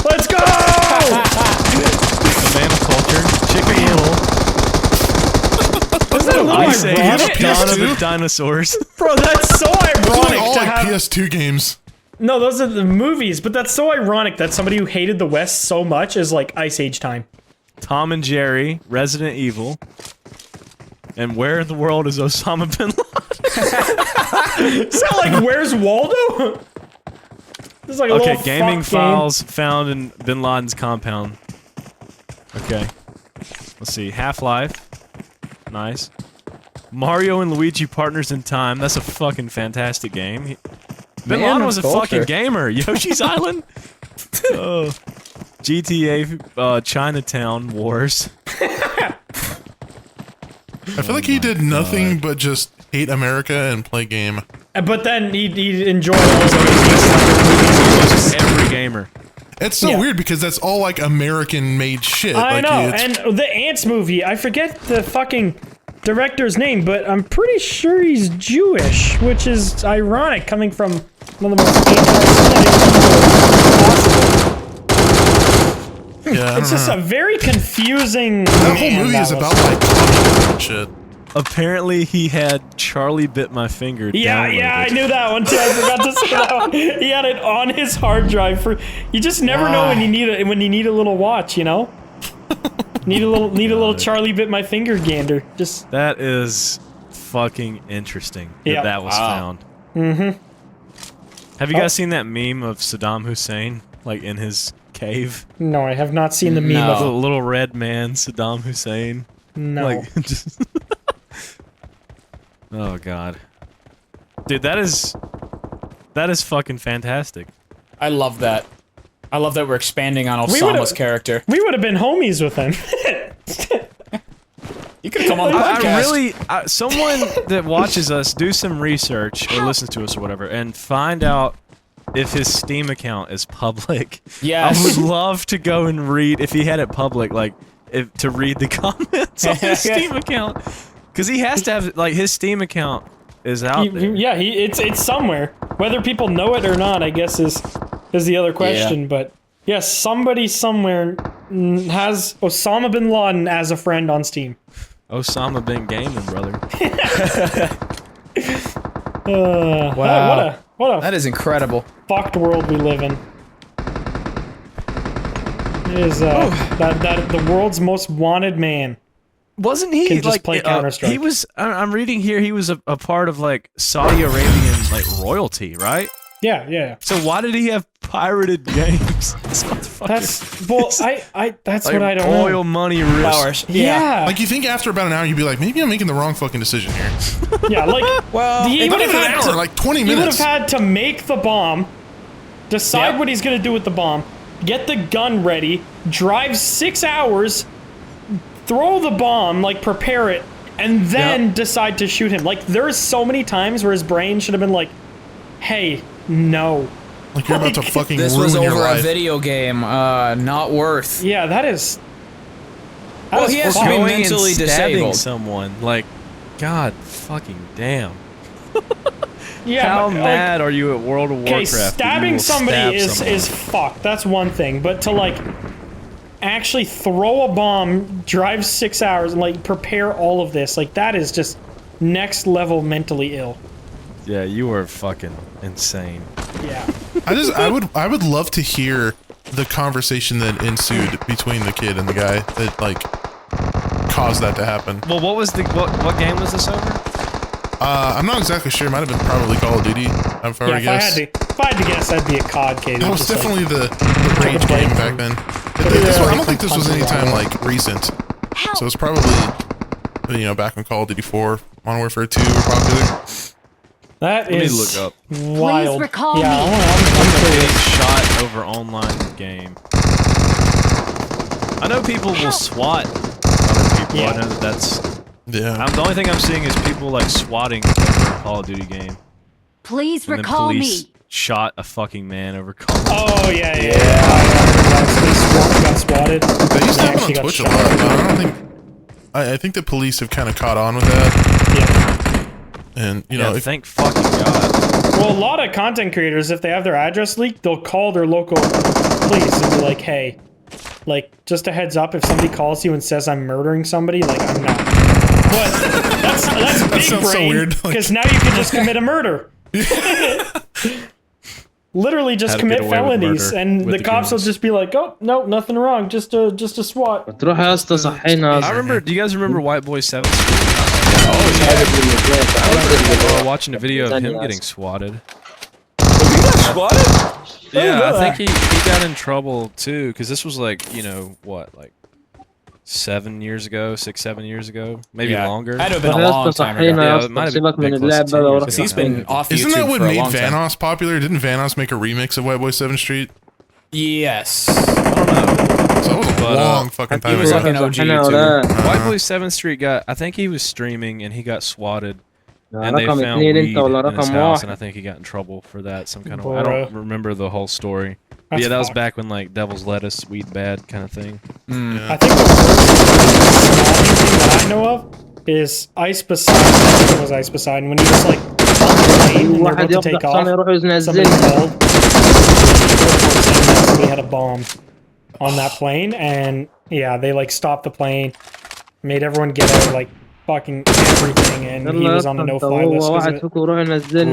Let's go! A Man of Culture. Chicken Little. Isn't that a little Ice Age. ironic? Dawn of PS2? the Dinosaurs. Bro, that's so Those are like ironic all to like have. PS2 games. No, those are the movies, but that's so ironic that somebody who hated the West so much is like Ice Age time. Tom and Jerry. Resident Evil. And where in the world is Osama bin Laden? Is that like Where's Waldo? This is like a Okay, little gaming fuck game. files found in bin Laden's compound. Okay. Let's see. Half-Life. Nice. Mario and Luigi Partners in Time. That's a fucking fantastic game. Bin Man Laden of was a culture. fucking gamer. Yoshi's Island. Oh. GTA Chinatown Wars. I feel like he did nothing but just hate America and play game. But then he'd enjoy all those. Every gamer. It's so Yeah. weird because that's all like American-made shit. I like, know, it's- and the Ants movie, I forget the fucking director's name, but I'm pretty sure he's Jewish, which is ironic coming from one of the most anti-Semitic possible. yeah, I It's don't just know. a very confusing. That whole movie is about like communism and shit. Apparently he had Charlie Bit My Finger Yeah, yeah, I downloaded. knew that one too. I forgot to say that one. He had it on his hard drive for. You just never know when you need a little watch, you know. Need a little Charlie Bit My Finger gander. Just That is fucking interesting that Yeah. that was Wow. found. Mm-hmm. Have you guys seen that meme of Saddam Hussein, like in his cave? no, I have not seen the meme No. of The it. little red man, Saddam Hussein. No. Like, just oh god, dude, that is fucking fantastic. I love that. I love that we're expanding on would've- Osama's character. We would have been homies with him. You could come on the podcast. Someone that watches us do some research or listens to us or whatever, and find out if his Steam account is public. Yes. I would love to go and read if he had it public, like to read the comments on his Steam account, because he has to have like his Steam account is out there. Yeah, it's somewhere. Whether people know it or not, I guess is the other question. But yes, somebody somewhere has Osama bin Laden as a friend on Steam. Osama bin gaming, brother. Wow. What a That is incredible. fucked world we live in. It is that the world's most wanted man. Wasn't he Can just like play Counter-Strike. he was? I'm reading here. He was a part of like Saudi Arabian like royalty, right? Yeah. So why did he have pirated games? This motherfucker. That's well, that's like what I don't oil know. money risk. Flowers. Yeah, Like you think after about an hour you'd be like, maybe I'm making the wrong fucking decision here. yeah. Like, Well, he Not would even have an had hour, to, like 20 he would have minutes. had to make the bomb, decide Yep. what he's gonna do with the bomb, get the gun ready, drive 6 hours, throw the bomb, like prepare it, and then decide to shoot him. Like, there's so many times where his brain should have been like, "Hey, no." Like you're about to fucking This ruin was your over a life. video game. Not worth. Yeah, that is. That Well, is he has to fucked. be Going and mentally stabbing disabled. someone. Like, God fucking damn. Yeah, How but, like, mad are you at World of Okay, Warcraft? that you stabbing will somebody stab someone? is fucked. That's one thing. But to like actually throw a bomb, drive 6 hours, and like prepare all of this, like that is just next level mentally ill. Yeah, you are fucking insane. Yeah. I would love to hear the conversation that ensued between the kid and the guy that like caused that to happen. Well, what was what game was this over? I'm not exactly sure. It might have been probably Call of Duty. If I were Yeah, to guess. if I had to guess, I'd be a COD kid. That was just like- definitely the rage game back then. I don't think this was any time like recent. So it's probably back when Call of Duty 4, Modern Warfare 2 were popular. That Let me is look up. wild. Please recall yeah, me. I'm Getting curious. shot over online game. I know people will SWAT other people. Yeah. I know that's. Yeah. The only thing I'm seeing is people like swatting over a Call of Duty game. Please And then recall police me. shot a fucking man over Call of Duty. Oh yeah. They got swatted. They used to have it actually on got Twitch a shot. lot, but I don't think. I think the police have kind of caught on with that, Yeah. and Yeah, if thank fucking God. Well, a lot of content creators, if they have their address leaked, they'll call their local police and be like, "Hey, like, just a heads up, if somebody calls you and says I'm murdering somebody, like, I'm not." But that's big sounds so brain, weird, like- because now you can just commit a murder. Literally just How to commit get away with felonies, murder and with the the cops will goons. just be like, "Oh, no, nothing wrong, just a SWAT." تروح يا اسطى صحينا I remember. Do you guys remember White Boy 7? I was watching a video of him getting swatted. Yeah, I think he got in trouble too, because this was like, like 7 years ago, 6-7 years ago, maybe Yeah. longer. Had to have been a يا long اسطى time ago. صحينا يا Yeah, it might have اسطى سيبك been من close to اللعبة 10 لو years رحت Because he's been off isn't YouTube that what for a made long time. Vanoss popular? Didn't Vanoss make a remix of White Boy 7 Street? Yes. So that was a But, long fucking time He was ago. like an OG صحينا YouTuber. ولا White Boy 7th Street I think he was streaming and he got swatted. And they رقم found اثنين weed انت ولا in his رقم house, and واحد I think he got in trouble for that some kind of way. I Bruh. don't remember the whole story. But That's yeah, that was fucked. back when like Devil's Lettuce, weed bad kind of thing. I think the worst thing that I know of is Ice Poseidon. I think it was Ice Poseidon when he was like on the plane and they're واحد about to take يفضح صار off. يروح ينزل Somebody called. Somebody had a bomb on that plane, and yeah, they like stopped the plane, made everyone get out like fucking everything, and he يلا was on a يفضح no-fly هو list. 'cause of واحد it. فيكم يروح ينزل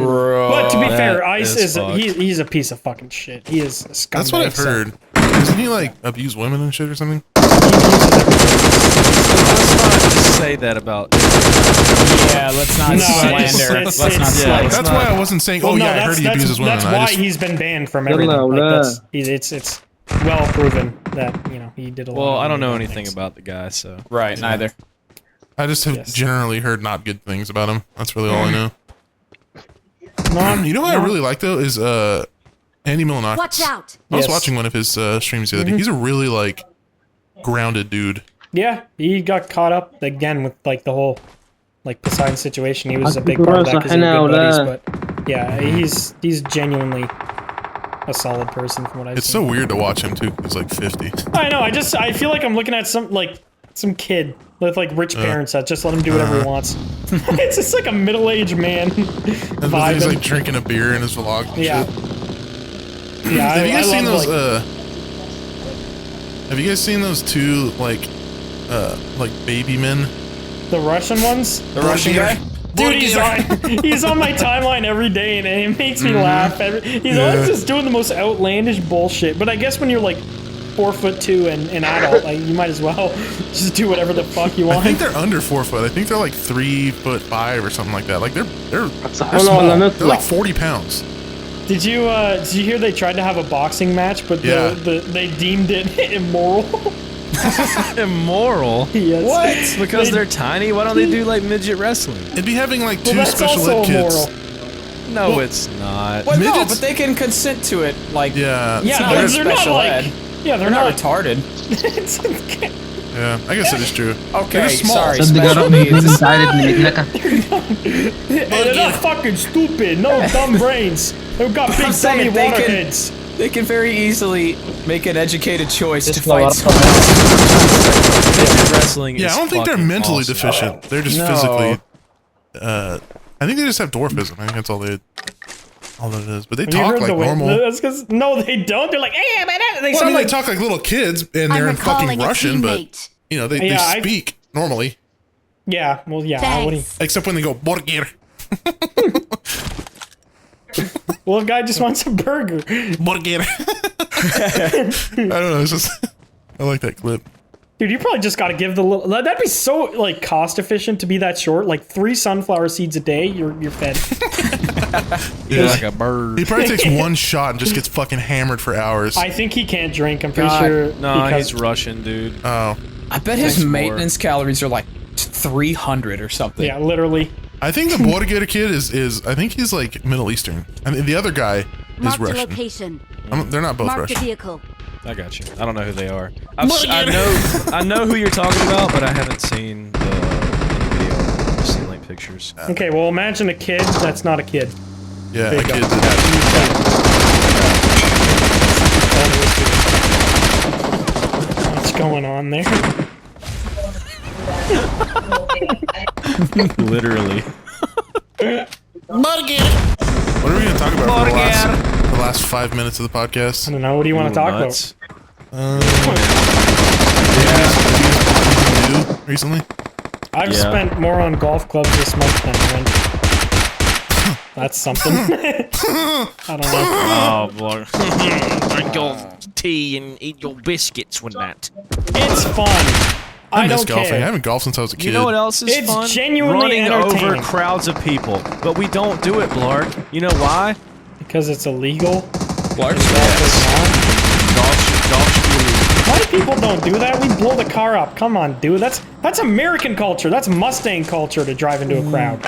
But to be that fair, Ice is is fucked. he's a piece of fucking shit. He is a scumbag. That's what I've so heard. Doesn't he like abuse women and shit or something? he uses everything. Let's not just say that about. Yeah, let's not No, slander. it's- Let's not it's- slander. That's why I wasn't saying, Well, oh no, yeah, I heard he abuses women. That's I why just, he's been banned from يلا everything. Like, ولا. it's well proven that he did a lot. Well, of I don't know bad anything things. about the guy, so. Right, neither. I just have Yes. generally heard not good things about him. That's really all I know. You know what I really like though is Andy Milonakis. Watch out. I was Yes. watching one of his streams the other day. He's a really like grounded dude. Yeah, he got caught up again with like the whole like Poseidon situation. He was a big part of that because they were good buddies. But yeah, he's genuinely a solid person from what I've It's seen. so weird to watch him too. He's like 50. I know. I feel like I'm looking at some kid with like rich parents that just let him do whatever he wants. It's just like a middle-aged man And he's vibe. like drinking a beer in his vlog. And Yeah. shit. Yeah, Have you guys seen love, those? like- Have you guys seen those two like baby men? the Russian ones? The Russian guy? Dude, he's on my timeline every day, and it makes me laugh. He's always just doing the most outlandish bullshit. But I guess when you're like 4'2" and an adult, like, you might as well just do whatever the fuck you I want. think they're under 4 foot. I think they're like 3'5" or something like that. Like they're صحينا ولا small. They're نطلع like 40 pounds. Did you hear they tried to have a boxing match, but Yeah. they deemed it immoral? Immoral? Yes. What? Because they're tiny? Why don't they do like midget wrestling? It'd be having like Well, two that's special also ed kids. immoral. No, Well- it's not. Well, no, Midgets- but they can consent to it. Like, Yeah. Yeah, not but like they're not special like. ed. Yeah, they're not retarded. Yeah. I guess it is true. Okay, They're small. sorry, صدق special رقم needs. مساعد من هناك They're not fucking stupid. No dumb brains. They've got big I'm saying dummy they water can- heads. They can very easily make an educated choice to Just fight lower. someone. Midget wrestling Yeah, is I don't think they're fucking mentally awesome. deficient. They're just No. physically. I think they just have dwarfism. I think that's all that it is. But they Have you talk heard like the way? normal. That's because no, they don't. They're like, hey, man, they Well, I sound mean, like. they talk like little kids, and they're I'm in fucking recalling a Russian, but teammate. you know they Yeah, speak normally, Yeah, well, yeah. What do you- Thanks. except when they go burger, well, a guy just wants a burger. burger. I don't know. It's just I like that clip. Dude, you probably just got to give the little. That'd be so like cost efficient to be that short. Like 3 sunflower seeds a day, you're fed. Yeah. Like a bird. He probably takes one shot and just gets fucking hammered for hours. I think he can't drink. I'm pretty God, sure. No, because he's Russian, dude. Oh. I bet his Thanks, maintenance calories are like 300 or something. yeah, literally. I think the Bordigator kid is I think he's like Middle Eastern. I mean, the other guy is Marked a Russian. location. They're not both Marked a Russian. vehicle. I got you. I don't know who they are. I know who you're talking about, but I haven't seen the video. I've just seen like pictures. Okay, well, imagine a kid that's not a kid. Yeah, There a you go. kid that, What's going on there? Literally. what are we gonna talk about for the last 5 minutes of the I podcast? don't know. What do you want to talk Nuts. New recently? about? I've Yeah. spent more on golf clubs this month than rent. That's something. I don't know. Oh, boy. Drink your tea and eat your biscuits with that. It's fun. I miss don't golfing. I care. haven't golfed since I was a kid. You know what else is It's fun? genuinely Running over entertaining. crowds of people. But we don't do it, Blarg. You know why? Because it's illegal. Large Golf should be illegal. Why people don't do that? We blow the car up. Come on, dude. That's American culture. That's Mustang culture to drive into a crowd.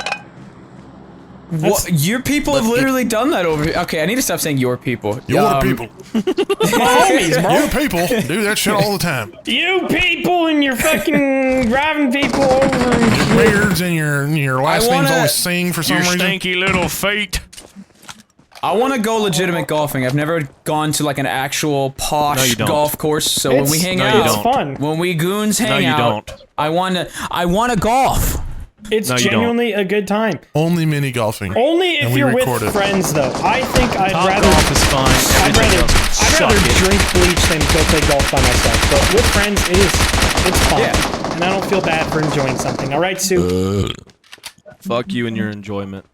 What, your people have literally done that over here. Okay, I need to stop saying your people. Your people. My homies, bro. Your people do that shit all the time. You people and your fucking driving people over. Beards and your last names wanna- always sing for some reason. Stinky little feet. I want to go legitimate golfing. I've never gone to like an actual No, posh you don't. golf course. So when we hang no, out, you It's don't. fun. when we goons hang you out, don't. I want to golf. It's No, you don't. genuinely a good time. Only mini golfing. Only if And we you're with record it. friends, though. I think I'd Top rather. golf is fine. I'd Everything rather, else, I'd suck rather it. drink bleach than go play golf by myself. But with friends, it's fun. Yeah. And I don't feel bad for enjoying something. All right, Sue? Fuck you and your enjoyment.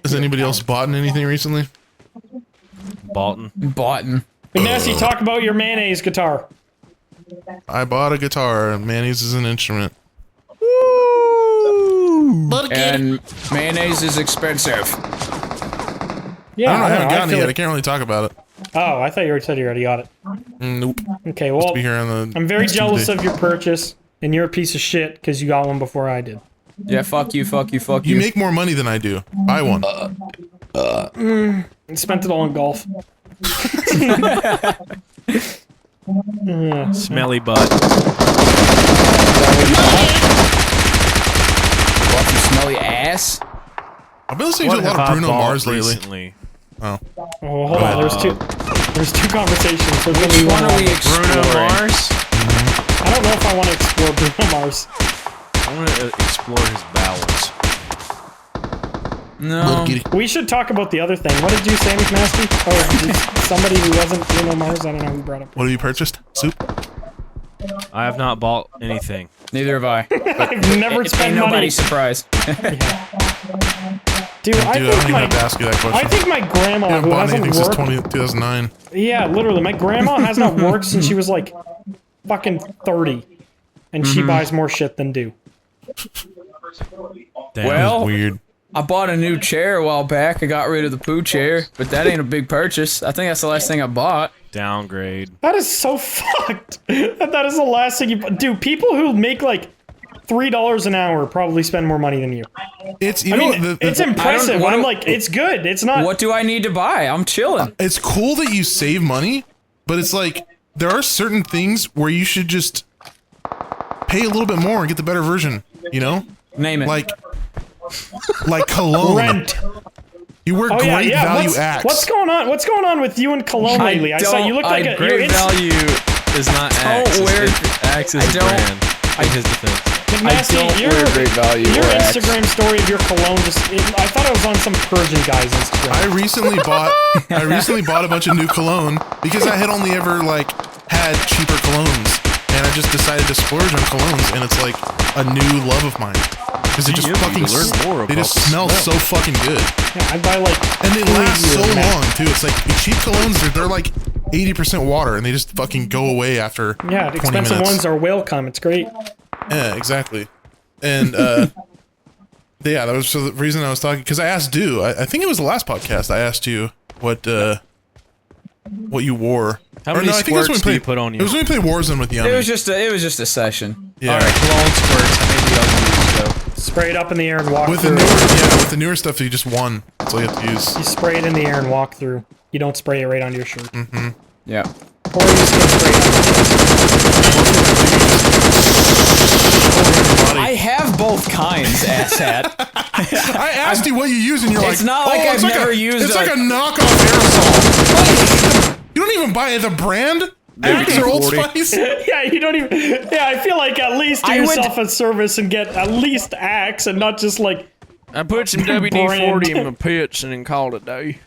Has anybody else bought anything recently? Bolton. Boughton. Vanessa, talk about your mayonnaise guitar. I bought a guitar. Mayonnaise is an instrument. And mayonnaise is expensive. Yeah, I haven't gotten it feel yet. I like- can't really talk about it. Oh, I thought you already said you already got it. Nope. Okay, well, Be here on the. I'm very next jealous Tuesday. of your purchase, and you're a piece of shit because you got one before I did. Yeah, fuck you, fuck you, fuck You you. make more money than I do. Buy one. I spent it all on golf. Smelly butt. What, you smelly ass? I've been listening to a lot of Bruno Mars lately. recently? Oh, hold on. There's two conversations. So Which one are we Bruno exploring? Mars? I don't know if I want to explore Bruno Mars. I want to explore his bowels. No. Get it. We should talk about the other thing. What did you say, McNasty? Oh, somebody who wasn't Bruno Mars. I don't know who brought up. What have you purchased? Soup? I have not bought anything. Neither have I. I've never Ain't spent nobody money. surprised. Dude, I Dude, I don't think even my have to ask you that question. I think my grandma I haven't who bought hasn't anything since worked. 2009. Yeah, literally, my grandma has not worked since she was like fucking 30, and she buys more shit than do. Damn. Well, Weird. I bought a new chair a while back. I got rid of the poo chair, but that ain't a big purchase. I think that's the last thing I bought. Downgrade. That is so fucked. That is the last thing you. Dude, people who make like $3 an hour probably spend more money than you. It's you I know mean, the, it's the, impressive. what I'm do- like, it's good. It's not. What do I need to buy? I'm chilling. it's cool that you save money, but it's like there are certain things where you should just pay a little bit more and get the better version. You know, Name it. like cologne. Rent. You wear Oh great yeah, yeah. value What's, Axe. what's going on? What's going on with you and cologne lately? I saw you look like a. Your Great value is not Axe. wear- Axe is I a don't- brand. In his defense. Nasty, value. your Instagram story of your cologne I thought it was on some Persian guy's Instagram. I recently bought a bunch of new cologne because I had only ever like had cheaper colognes, and I just decided to splurge on colognes, and it's like a new love of mine because they just You need to fucking learn more they about just the smell so fucking good, Yeah, I'd buy like. and they 3 last so years max. long too. It's like cheap colognes, they're like 80% water, and they just fucking go away after Yeah, the 20 expensive minutes. ones are whale cum. It's great. Yeah, exactly. And yeah, that was so the reason I was talking, because I asked Du. I think it was the last podcast. I asked you what you wore. How Or many no, I think it was when squirts we do you played- put on you? It was when we played Warzone with Yummy. It was just a session. Yeah. All right, cologne squirts. How many do y'all use? So Spray it up in the air and walk With the through. with the newer stuff, you just won. That's all you have to use. You spray it in the air and walk through. You don't spray it right onto your shirt. Yeah. Or you just get sprayed on your chest. I have both kinds, asshat. I asked you what you use, and you're like, It's not like I've never used It's a- like a knockoff aerosol. You don't even buy the brand. Axe or Old Spice. Yeah, you don't even. Yeah, I feel like at least do I would- yourself a service and get at least Axe and not just like. I put some WD-40 in my pits and then called it a day.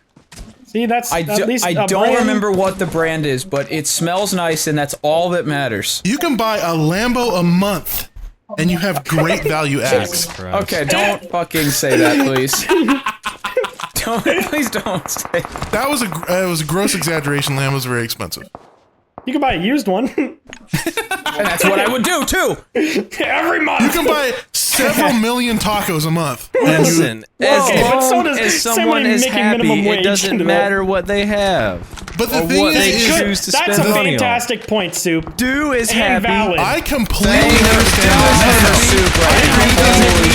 See, that's I at least a don't brand. remember what the brand is, but it smells nice, and that's all that matters. You can buy a Lambo a month, and you have great value Axe. Okay, don't fucking say that, please. Please don't say. That was it was a gross exaggeration. Lambo's very expensive. You can buy a used one And that's what I would do too. every month. You can buy several million tacos a month. And you, Listen, Whoa, as but so long does as somebody someone is making minimum happy, wage it doesn't into that. matter what they have. but the or thing what they is, Good. choose to That's spend a money on. fantastic point, Soup. Do is And happy. valid. I completely Thank understand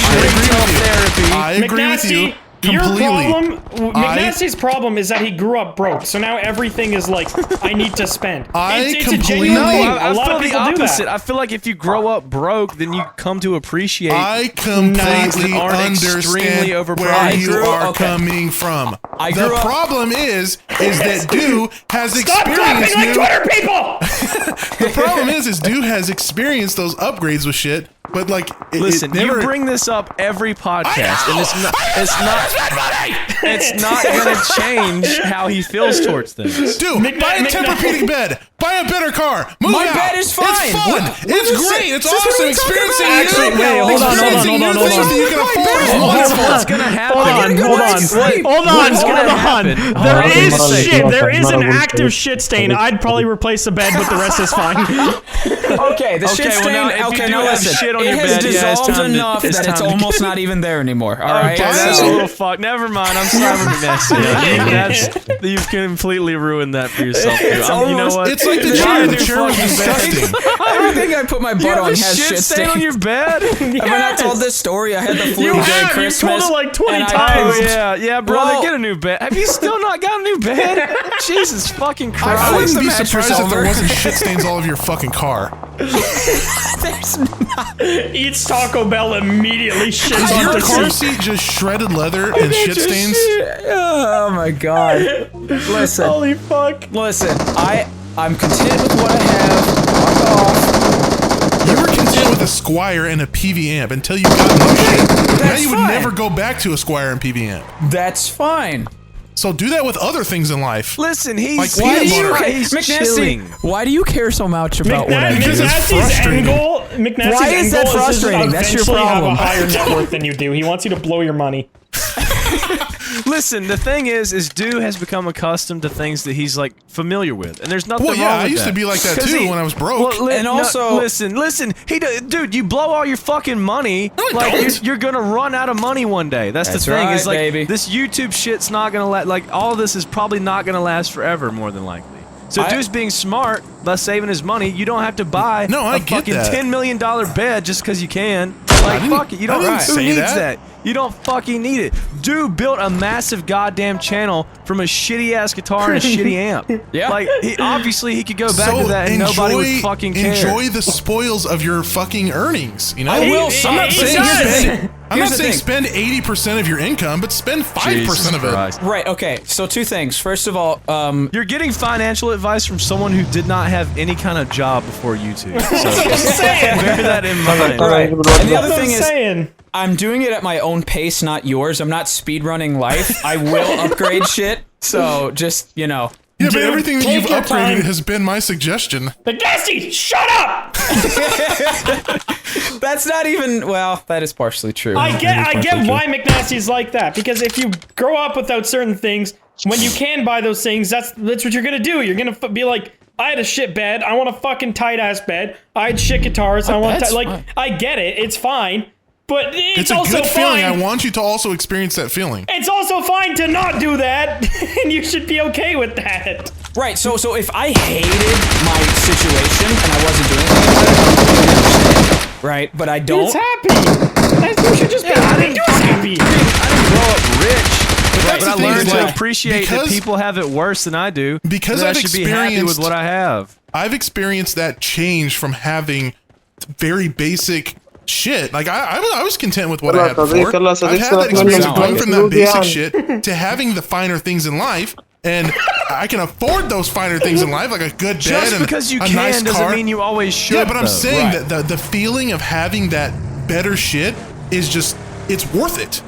Therapy. I agree with you Your completely. problem, McNasty's problem is that he grew up broke, so now everything is like, I need to spend. I it's completely- a genuine No, thing. I A lot feel of the people do opposite. that. I feel like if you grow up broke, then you come to appreciate. I Things completely that aren't extremely understand where overpriced. you are coming from. I The grew up- problem is that Du has Stop experienced clapping like new. Twitter people! The problem is Du has experienced those upgrades with shit, but like, Listen, it never, you bring this up every podcast, and it's not I know! going to change how he feels towards things. Dude, buy a Tempur-Pedic bed. Buy a better car. Move My out. bed is fine. It's fun. It's great. It's awesome. Experiencing you. Actually, wait, hold on, Experiencing hold on, new hold on, things that you can afford is wonderful. What's going to happen? Hold on. What's gonna happen? There Hold is on. shit. There is an active shit stain. I'd probably replace the bed, but the rest is fine. Okay, the shit well, stain. now, if you Okay, do now have listen. shit on It your has bed, yeah, it's dissolved time to- enough it's that it's time to- almost not even there anymore. All right. Okay, that's So- a little fuck. Never mind. I'm sorry for you've completely ruined that for yourself. Dude. You know almost- what? It's like the Buy chair. a The new chair was fucking bed. disgusting. Everything I put my You butt have on a has shit stain stain. on your bed? Have I not told this story? I had the flu You during have. Christmas. You've told it like 20 and I times. Oh pooped. yeah, brother, Well- get a new bed. Have you still not got a new bed? Jesus fucking I Christ! wouldn't be the mattress surprised if there over. wasn't shit stains all over your fucking car. There's Eats Taco Bell immediately shits Is on your the car seat. seat just shredded leather and shit stains? Oh my god. Listen. Holy fuck. Listen. I'm content with what I have. Fuck off. You were content with a Squire and a PV amp until you got new shit. Now That's you would fine. never go back to a Squire and PV amp. That's fine. So do that with other things in life. Listen, he's Like peanut butter. he's McNasty, chilling. why do you care so much about what I do? Because it's McNasty's frustrating. end goal. McNasty's Why is end that goal frustrating? to That's your eventually problem. Have a higher net worth than you do. He wants you to blow your money. Listen, the thing is Du has become accustomed to things that he's like familiar with, and there's nothing Well, wrong yeah, with I used that. to be like that 'Cause too when I was broke. Well, And also- listen. Dude, you blow all your fucking money. No, I like don't. you're gonna run out of money one day. That's the That's thing. right, is like baby. this YouTube shit's not gonna like all of this is probably not gonna last forever, more than likely. So Dude's being smart by saving his money. You don't have to buy No, I a get fucking that. $10 million bed just because you can. Like didn't- fuck it. You don't. I didn't Who say needs that. that? You don't fucking need it. Dude built a massive goddamn channel from a shitty ass guitar and a shitty amp. Yeah. Like obviously he could go back So to that and nobody would fucking care. enjoy the spoils of your fucking earnings. You know, I will. He I'm not does. saying spend. I'm Here's not the saying thing. spend 80% of your income, but spend 5% of it. Christ. Right, okay. So two things. First of all, You're getting financial advice from someone who did not have any kind of job before YouTube. So bear that in mind. right. And the other That's what thing I'm is, saying. I'm doing it at my own pace, not yours. I'm not speedrunning life. I will upgrade shit. So just, you know. Yeah, but Dude, everything that take you've your upgraded time. has been my suggestion. McNasty, shut up! That's not even, well, that is partially true. I That is get partially true. why McNasty's like that, because if you grow up without certain things, when you can buy those things, that's what you're gonna do. You're gonna be like, I had a shit bed. I want a fucking tight ass bed. I had shit guitars. I want that's like. fine. I get it. It's fine, but it's a also good feeling. I fine. want you to also experience that feeling. It's also fine to not do that, and you should be okay with that. Right, so if I hated my situation and I wasn't doing anything about it, I would understand. Right, but I don't. It's happy. You should just be happy. I didn't grow up rich. that's But I the thing, learned is, to like, appreciate that because- people have it worse than I do. Because that I I've should be happy with experienced- what I have. I've experienced that change from having very basic shit. Like I was content with what I had before. I've had that experience of going from that basic shit to having the finer things in life, and I can afford those finer things in life, like a good bed Just and because you a can nice doesn't car. mean you always should. Yeah, but I'm though. saying that the feeling of having that better shit is just, it's worth it.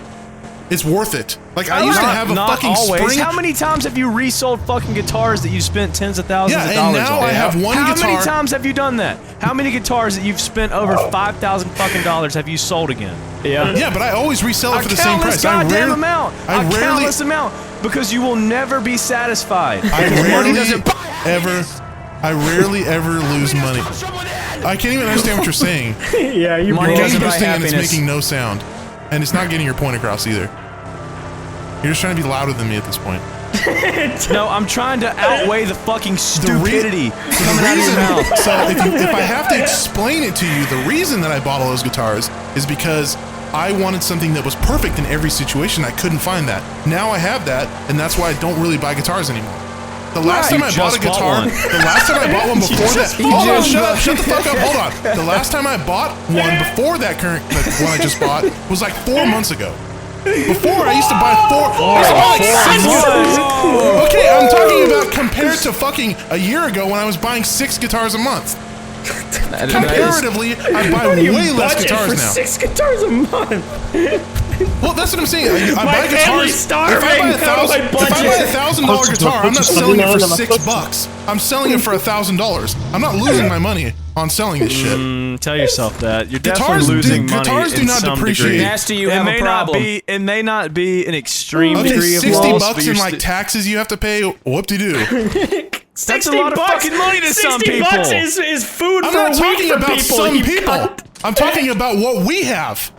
It's worth it. Like I used to have a not fucking always. spring. How many times have you resold fucking guitars that you spent tens of thousands Yeah, of and dollars now on? I have one How guitar. many times have you done that? How many guitars that you've spent over $5,000 fucking dollars have you sold again? Yeah, but I always resell it A for the same countless price. I goddamn rarely, amount. I A rarely, countless amount. Because you will never be satisfied. I Because money rarely doesn't buy I rarely ever lose money. I can't even understand what you're saying. Yeah, you Money You're doesn't buy interesting and it's happiness. making no sound, and it's not getting your point across either. You're just trying to be louder than me at this point. No, I'm trying to outweigh the fucking The stupidity the coming out of your reason- mouth. So if I have to explain it to you, the reason that I bought all those guitars is because I wanted something that was perfect in every situation. I couldn't find that. Now I have that, and that's why I don't really buy guitars anymore. The last time I bought a just bought guitar, one. the last time I bought one before that. Hold on, shut up, shut the fuck up, hold on. The last time I bought one before that current one I just bought was like 4 months ago. Before I used to buy Okay, I'm talking about compared to fucking a year ago when I was buying 6 guitars a month. That is- Comparatively, I buy way less budget guitars for now. 6 guitars a month. Well, that's what I'm saying. I My buy family's guitars. starving. If I buy How do I a $1,000 guitar, I'm not selling it for $6. $6. I'm selling it for $1,000. I'm not losing my money on selling this shit. Tell yourself that. You're Guitars definitely losing do- money guitars do in not some depreciate. degree. Nasty, you it have may a problem. It may not be an extreme Okay, degree of 60 loss, bucks but you're in like sti- taxes you have to pay. Whoop-de-doo. That's a lot of fucking money to some 60 people. bucks is food I'm for a not week talking for about people. some you people. cunt. I'm talking about what we have.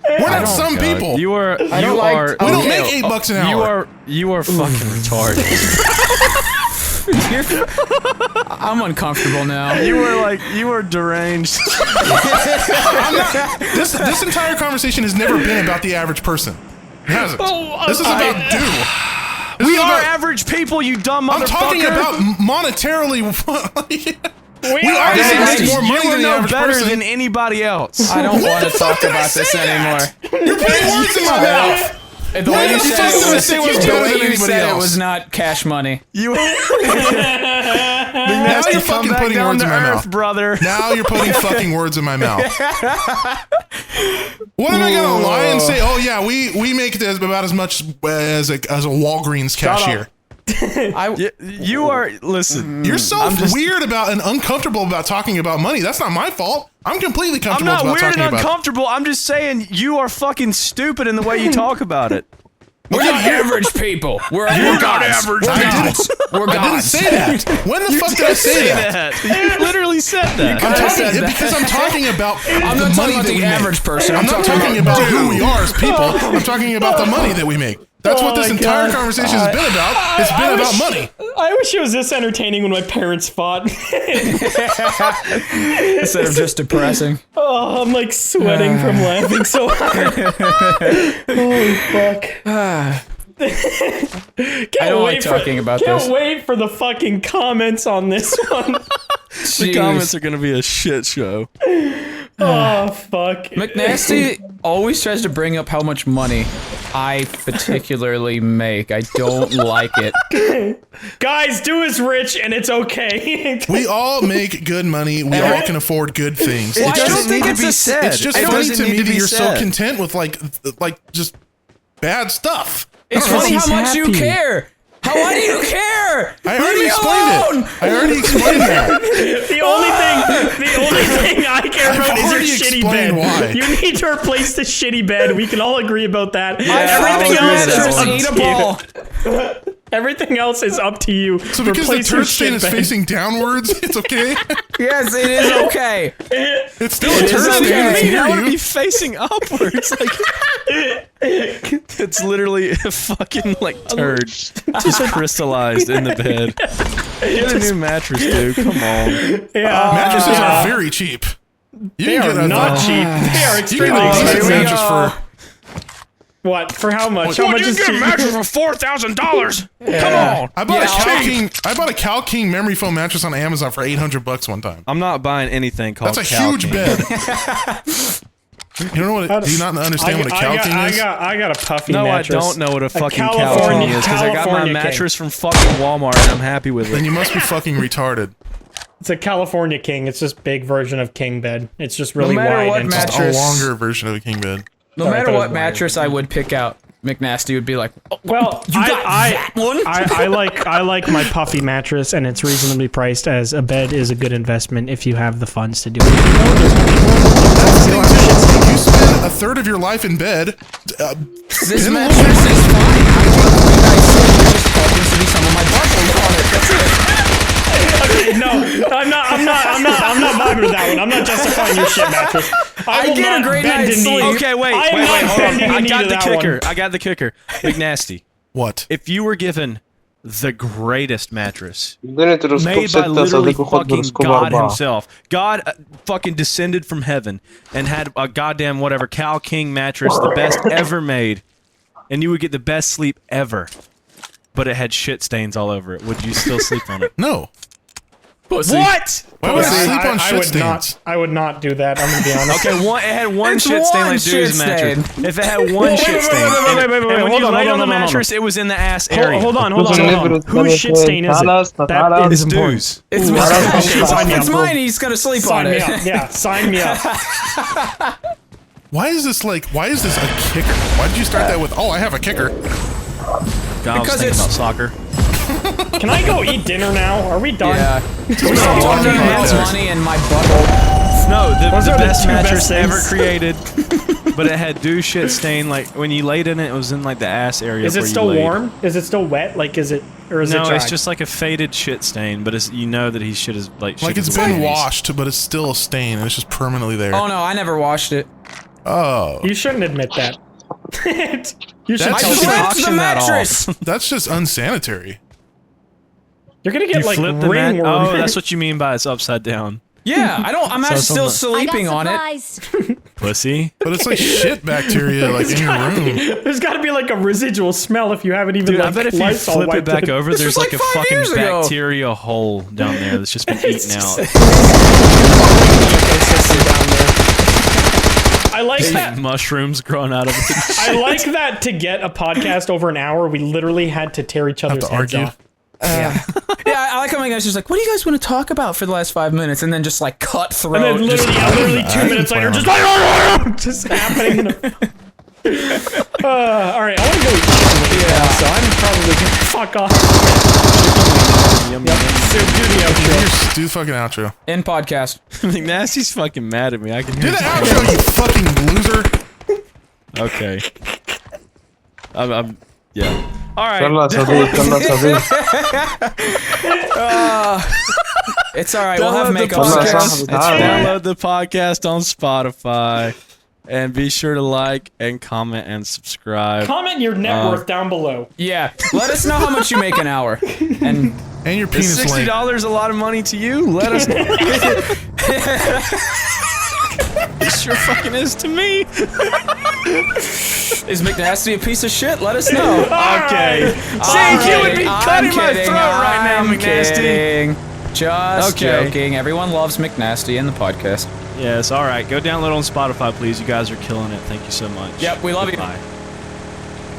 We're not some people. You are. don't You like- are. We don't Okay. make $8 an hour. You are fucking retarded. I'm uncomfortable now. You are deranged. I'm not. This entire conversation has never been about the average person. It hasn't. This is about do. We are average people, you dumb motherfucker. I'm talking about monetarily. We are obviously average. make more money You are than the no average better person. than anybody else. I don't want to the talk fuck did I about this say anymore. You're putting words in my mouth. The way you the said fuck it did I was, say the was better way than you anybody said it else? was not cash money. You. Now you're fucking putting words in my mouth. brother. Now you're putting fucking words in my mouth. What am I gonna lie and say? Oh yeah, we make about as much as a Walgreens cashier. You are. Listen. You're so weird about and uncomfortable about talking about money. That's not my fault. I'm completely I'm comfortable not about weird talking and about it. uncomfortable. I'm just saying you are fucking stupid in the way you talk about it. We're not average people. We're gods. We're gods. We're I didn't gods. say that. When the fuck did I say that? You literally said that. I'm talking said that. because I'm talking about I'm the not money talking about that we the make. average person. I'm not talking about who we are as people. I'm talking about the money that we make. That's what this my entire God. conversation has been about. It's been about money. I wish it was this entertaining when my parents fought. Instead of just depressing. Oh, I'm like sweating from laughing so hard. Holy fuck. Can't I don't like wait talking about can't this. wait for the fucking comments on this one. The comments are gonna be a shit show. Oh, fuck. McNasty always tries to bring up how much money I particularly make. I don't like it. Guys, do as rich and it's okay. We all make good money. We all can afford good things. It I don't doesn't think need it's to be a- said. It's just It funny doesn't to need me that be you're so said. content with like just bad stuff. It's I don't know. funny how He's much you happy. care. Why do you care? I Leave already me explained alone. it. I already explained that. The only thing I care I've about is your already shitty explained bed. why. You need to replace the shitty bed. We can all agree about that. I Everything found else mattress is up to you. eatable. Everything else is up to you. So because the Replace your turd stain shit is bed. facing downwards, it's okay. Yes, it is okay. It's still a It turd is stain. okay. It's near That would you. be facing upwards. Like, it's literally a fucking like turd just crystallized in the bed. Get a new mattress, dude. Come on. Yeah. Mattresses are very cheap. You They can are get a not cheap. They are You extremely can get a expensive. decent mattress for. What? For how much? How much is cheap? for $4,000. Come on. I bought Yeah, a Cal King. I bought a Cal King memory foam mattress on Amazon for $800 one time. I'm not buying anything called That's a Cal huge King. bed. You don't know what? Do you not understand what a Cal King is? I got a puffy No, mattress. I don't know what a fucking Cal California- King is because I got my California King. mattress from fucking Walmart and I'm happy with Then it. you must be fucking retarded. It's a California King. It's just big version of king bed. It's just really matter wide. what and mattress- A Mattress. longer version of a king bed. No Sorry, I matter thought it what was mattress I would pick out, McNasty would be like, oh, Well, that one? I like my puffy mattress, and it's reasonably priced. As a bed is a good investment if you have the funds to do it. You spend a third of your life in bed. this in a mattress little- is fine. I get 3 nights sleep. There just happens to be some of my buttholes on it. That's it. No, I'm not vibing with that one. I'm not justifying your shit mattress. I will get a not great bend night's a knee. sleep. Okay, wait, I am wait, not hold on. bending a I knee got to the that kicker. one. I got the kicker. McNasty. What? If you were given the greatest mattress اديني تلسكوب made by 6 literally صديق وخد fucking تلسكوب God 4. himself, God fucking descended from heaven and had a goddamn whatever Cal King mattress, the best ever made, and you would get the best sleep ever, but it had shit stains all over it. Would you still sleep on it? No. Pussy. What? Why would I sleep on I shit would stains? not. I would not do that. I'm gonna be honest. Okay, it had one It's shit stain one like Dewey's shit mattress. stain. If it had one shit stain, wait, and wait, when hold you on, laid hold on the on, mattress, it was in the ass area. Hold on. Whose shit stain is it? That is It's important. Dewey's. It's Ooh, mine. okay, sign me If it's up. mine, he's gonna sleep Sign on me it. up. Yeah, sign me up. Why is this a kicker? Why did you start that with, oh, I have a kicker? God, I was Because thinking it's- about soccer. Can I go eat dinner now? Are we done? Yeah. We're not talking about Man's this. money and my butthole. No, the are the best two best mattress things. ever created, but it had dew shit stain. Like when you laid in it, it was in like the ass area. Is it where still you laid. warm? Is it still wet? Like, is it, or is it No, dry? it's just like a faded shit stain, but it's, you know that he shit is like. Like shit it's his been panties. washed, but it's still a stain, and it's just permanently there. Oh no, I never washed it. Oh. You shouldn't admit that. You should That's tell just people. like- Flipped the auction that off. mattress. That's just unsanitary. You're gonna get You like flip the mat. ringworm. Oh, that's what you mean by it's upside down, Yeah, I'm actually still something- sleeping on it. supplies. pussy. But it's like shit bacteria, like in your room. There's got to be like a residual smell if you haven't even Dude, like I bet if you Lysol flip it wiped back over, This there's was like like a 5 fucking years ago. bacteria hole down there that's just been eaten out. I like that. Mushrooms growing out of it. I like that to get a podcast over an hour, we literally had to tear each other's to heads argue. off. Yeah, I like how my guys just like, what do you guys want to talk about for the last 5 minutes, and then just like cut throat. And then just- literally 2 I minutes didn't later, plan just happening. All right, I want to go eat chicken wings now, so I'm probably gonna fuck off. So do the outro. Do the fucking outro. in podcast. Nasty's fucking mad at me. I can Do hear the it. outro, you fucking loser. Okay. I'm yeah. All right. يلا صديق يلا صديق It's all right. We'll have Download the makeup. podcast. sketches. It's It's fine. fine. Download the podcast on Spotify, and be sure to like and comment and subscribe. Comment your net worth down below. Yeah, let us know how much you make an hour, and And your Is penis length. $60 a lot of money to you? Let us know. It sure fucking is to me. is McNasty a piece of shit? Let us know. Okay. I'm See, you would be kidding, cutting I'm my kidding, throat right now, I'm McNasty. kidding. Just Okay. joking. Everyone loves McNasty in the podcast. Yes, all right. Go download on Spotify, please. You guys are killing it. Thank you so much. Yep, we love you. Bye.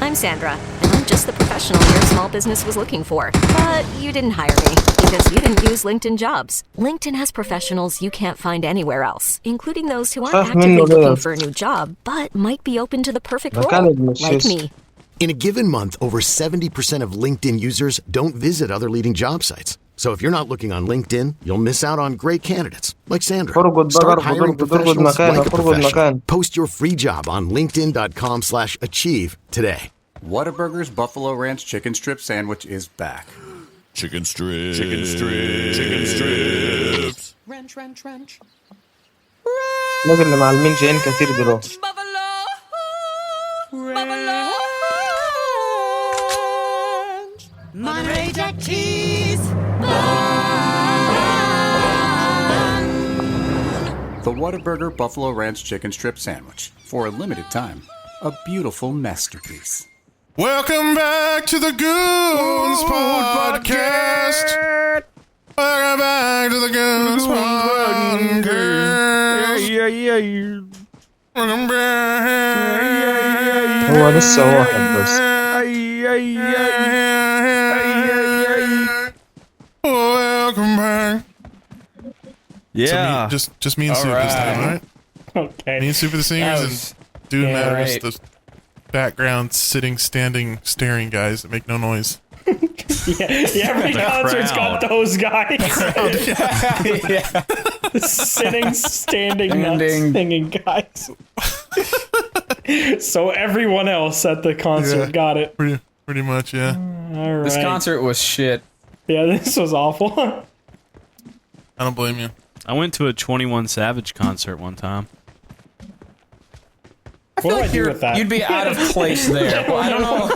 I'm Sandra, and I'm just the professional your small business was looking for. But you didn't hire me because you didn't use LinkedIn Jobs. LinkedIn has professionals you can't find anywhere else, including those who aren't خاف actively منه looking ليه؟ for a new job, but might be open to the perfect مكان role, ابن like الشيس. me. In a given month, over 70% of LinkedIn users don't visit other leading job sites. So if you're not looking on LinkedIn, you'll miss out on great candidates like Sandra. فرقد Start بقر hiring فرقد professionals مكان like a فرقد professional. مكان Post your free job on linkedin.com/achieve today. Whataburger's Buffalo Ranch Chicken Strip Sandwich is back. Chicken strips. Chicken strips. Chicken strips. Ranch, ranch, ranch. الناس اللي معلمين جايين كتير دلوقتي. Monterey Jack cheese. The Whataburger Buffalo Ranch Chicken Strip Sandwich. For a limited time, a beautiful masterpiece. Welcome back to the Goons Podcast. Welcome back to the Goons Podcast. Welcome back. هو لسه واحد بس. Welcome back. Yeah. So just me and Soup this time, all right? Okay. Me and Soup are the singers, was- and Dude yeah, Matters right. the background, sitting, standing, staring guys that make no noise. Yeah, every concert's got crowd. those guys. Sitting, standing, not Standing. singing guys. So everyone else at the concert Yeah. got it. Pretty much, yeah. All right. This concert was shit. Yeah, this was awful. I don't blame you. I went to a 21 Savage concert one time. What do I do with that? You'd be out of place there. Well, I don't know.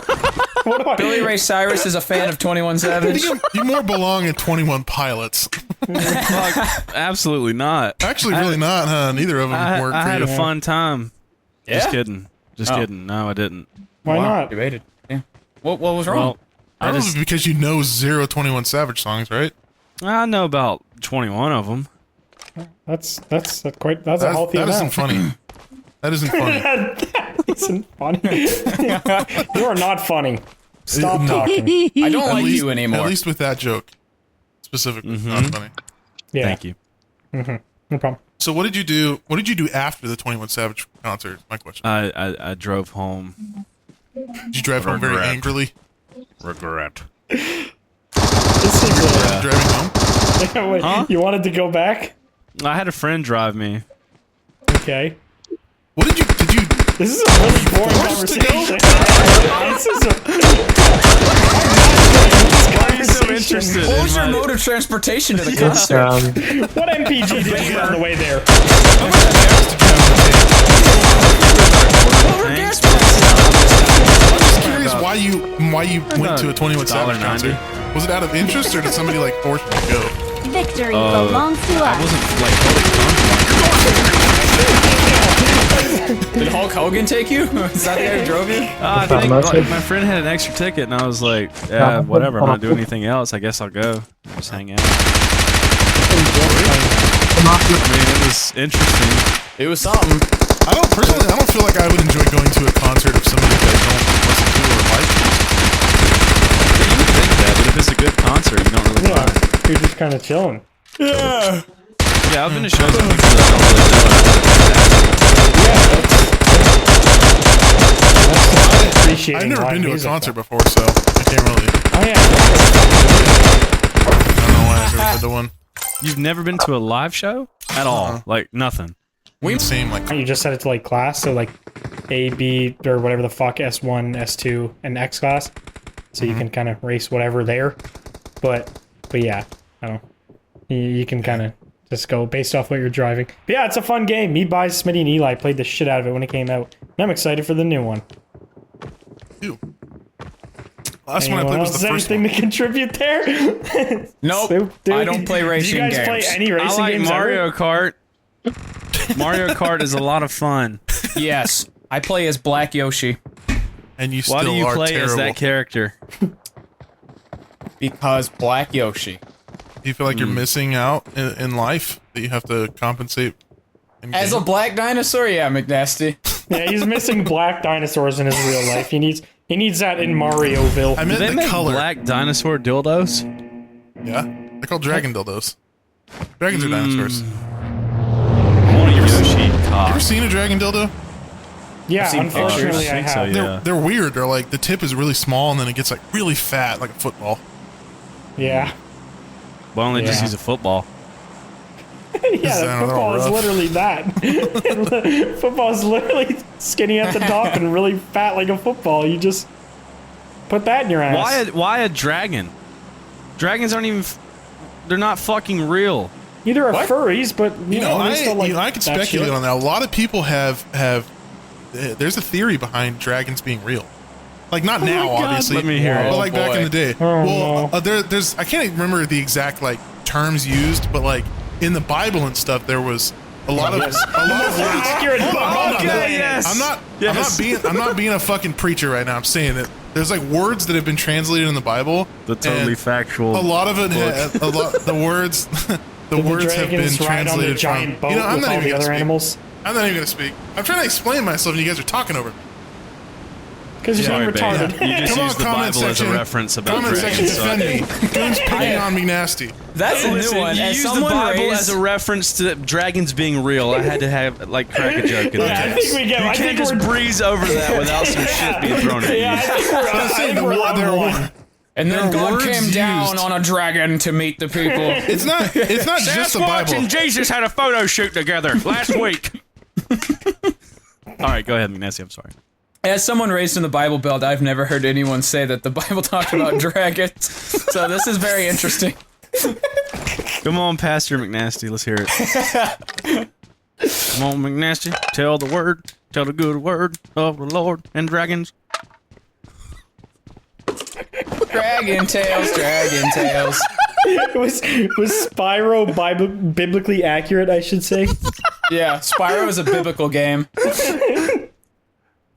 What do I Billy Ray Cyrus is a fan of 21 Savage. You more belong in 21 Pilots. Absolutely not. Actually, really not, huh? Neither of them worked I for had you. a fun time. Just Yeah? kidding. Just Oh. kidding. No, I didn't. Why not? Debated. Yeah. What was wrong? Well, I Probably just because you know zero 21 Savage songs, right? I know about 21 of them. That's a healthy That isn't amount. funny. That isn't funny. That isn't funny. You are not funny. Stop No. talking. I don't At like least- you anymore. At least with that joke, specifically, it's not funny. Yeah, Thank you. no problem. So what did you do? What did you do after the 21 Savage concert? Is my question. I drove home. Did you drive home very Regret. angrily? Regret. This is Driving home? Wait, Huh? you wanted to go back? I had a friend drive me. Okay. What did you? This is a really boring Forced to go? conversation. This is Why are you so interested What was in your my... mode of transportation to the It's concert? What MPG did you get on the way there? Thanks. I'm curious why you went to a 21 Savage $1.90. concert. Was it out of interest or did somebody like force you to go? Victory belongs to I us. wasn't like holding Did Hulk Hogan take you? Is that the guy who drove you? I think like, my friend had an extra ticket, and I was like, yeah, whatever. I'm not doing anything else. I guess I'll go. Just hang out. I mean, it was interesting. It was something. I don't feel like I would enjoy going to a concert of somebody that I don't listen to or like. You would think that, but if it's a good concert, you don't really Yeah, mind. you're just kind of chilling. Yeah, I've been to shows with people that I don't really know. Appreciating I've never live been to a music, concert though. before, so I can't really. Oh yeah. I don't know why I've never been to one. You've never been to a live show at all? Like nothing. We same like You just set it to like class, so like A, B, or whatever the fuck, S1, S2, and X class. So you can kind of race whatever there. But yeah, I don't know. You can kind of just go based off what you're driving. But yeah, it's a fun game. Me, Buys, Smitty, and Eli played the shit out of it when it came out. And I'm excited for the new one. you. Last one I Anyone played was else the have first anything one. to contribute there? Nope. Soup, dude. I don't play racing Do you guys games. play any I racing like games Mario ever? Kart. Mario Kart is a lot of fun. Yes. I play as Black Yoshi. And you Why still do you are play terrible. as that character? Because Black Yoshi. Do you feel like you're missing out in life that you have to compensate? In As a game? black dinosaur? Yeah, McNasty. Yeah, he's missing black dinosaurs in his real life. He needs that in Marioville. I Do meant they the make color. black dinosaur dildos? Yeah, they're called dragon dildos. Dragons are dinosaurs. I want a Yoshi You cock. ever seen a dragon dildo? Yeah, seen unfortunately, pictures. I I think so, have. yeah. They're weird. They're like the tip is really small and then it gets like really fat, like a football. Yeah. Why don't they just Yeah. use a football? Yeah, They're all football is rough. literally that. Football is literally skinny at the top and really fat like a football. You just Put that in your ass. Why a dragon? Dragons aren't even. They're not fucking real. Neither are furries, but I could speculate on that. A lot of people have. There's a theory behind dragons being real. Like not now, obviously. Let me hear it. But like back in the day. Oh, there's I can't even remember the exact like terms used, but like in the Bible and stuff, there was a lot of words. Accurate book. I'm not being a fucking preacher right now. I'm saying that there's like words that have been translated in the Bible. The totally factual. A lot of it, the words, the words have been translated giant from. Boat I'm with not all even the gonna other speak. animals. I'm not even gonna speak. I'm trying to explain myself, and you guys are talking over me. Because you're Sorry, retarded. babe. You just Come on, used the comment Bible as a section. reference about Comment section, dragons. defend me. Goon's picking on me nasty. That's a Listen, new one. you As used the someone Bible raised, as a reference to dragons being real. I had to have like crack a joke in Yeah, there. I think we get. You I can't think just we're. breeze over that without some shit being thrown at you. Yeah, I think we're level one. and then there are God words came down used. on a dragon to meet the people. It's not just the Sasquatch Bible. and Jesus had a photo shoot together last week. All right, go ahead, McNasty. I'm sorry. As someone raised in the Bible Belt, I've never heard anyone say that the Bible talked about dragons. So this is very interesting. Come on, Pastor McNasty. Let's hear it. Come on, McNasty. Tell the word. Tell the good word of the Lord and dragons. Dragon tales, dragon tales. Was Spyro biblically accurate? I should say. Yeah, Spyro is a biblical game.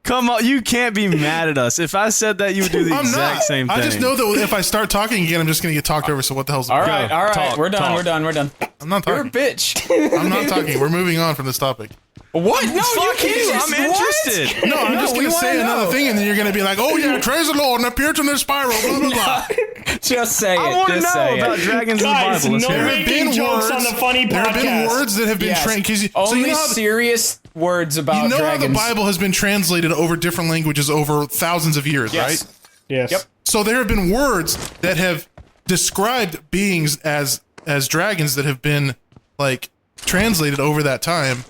Come on, you can't be mad at us. If I said that, you would do the I'm exact not. same thing. I just know that if I start talking again, I'm just gonna get talked over. So what the hell's the All point? right, Talk, we're done, talk. we're done. I'm not You're a talking. bitch. I'm not talking. We're moving on from this topic. What? No, Fuck you you, can't. I'm What? interested. No, I'm just we gonna wanna say another know. thing, and then you're gonna be like, "Oh yeah, praise the Lord," and appeared to this Spyro. Blah blah blah. Just say it. I want to Just know say about it. dragons Guys, in the Bible. Let's no hear it. making jokes on the funny There have been podcast. words that have been Yes. trained. So Only you know how serious words about you know how dragons. the Bible has been translated over different languages over thousands of years, Yes. right? Yes. Yep. So there have been words that have described beings as dragons that have been like translated over that time,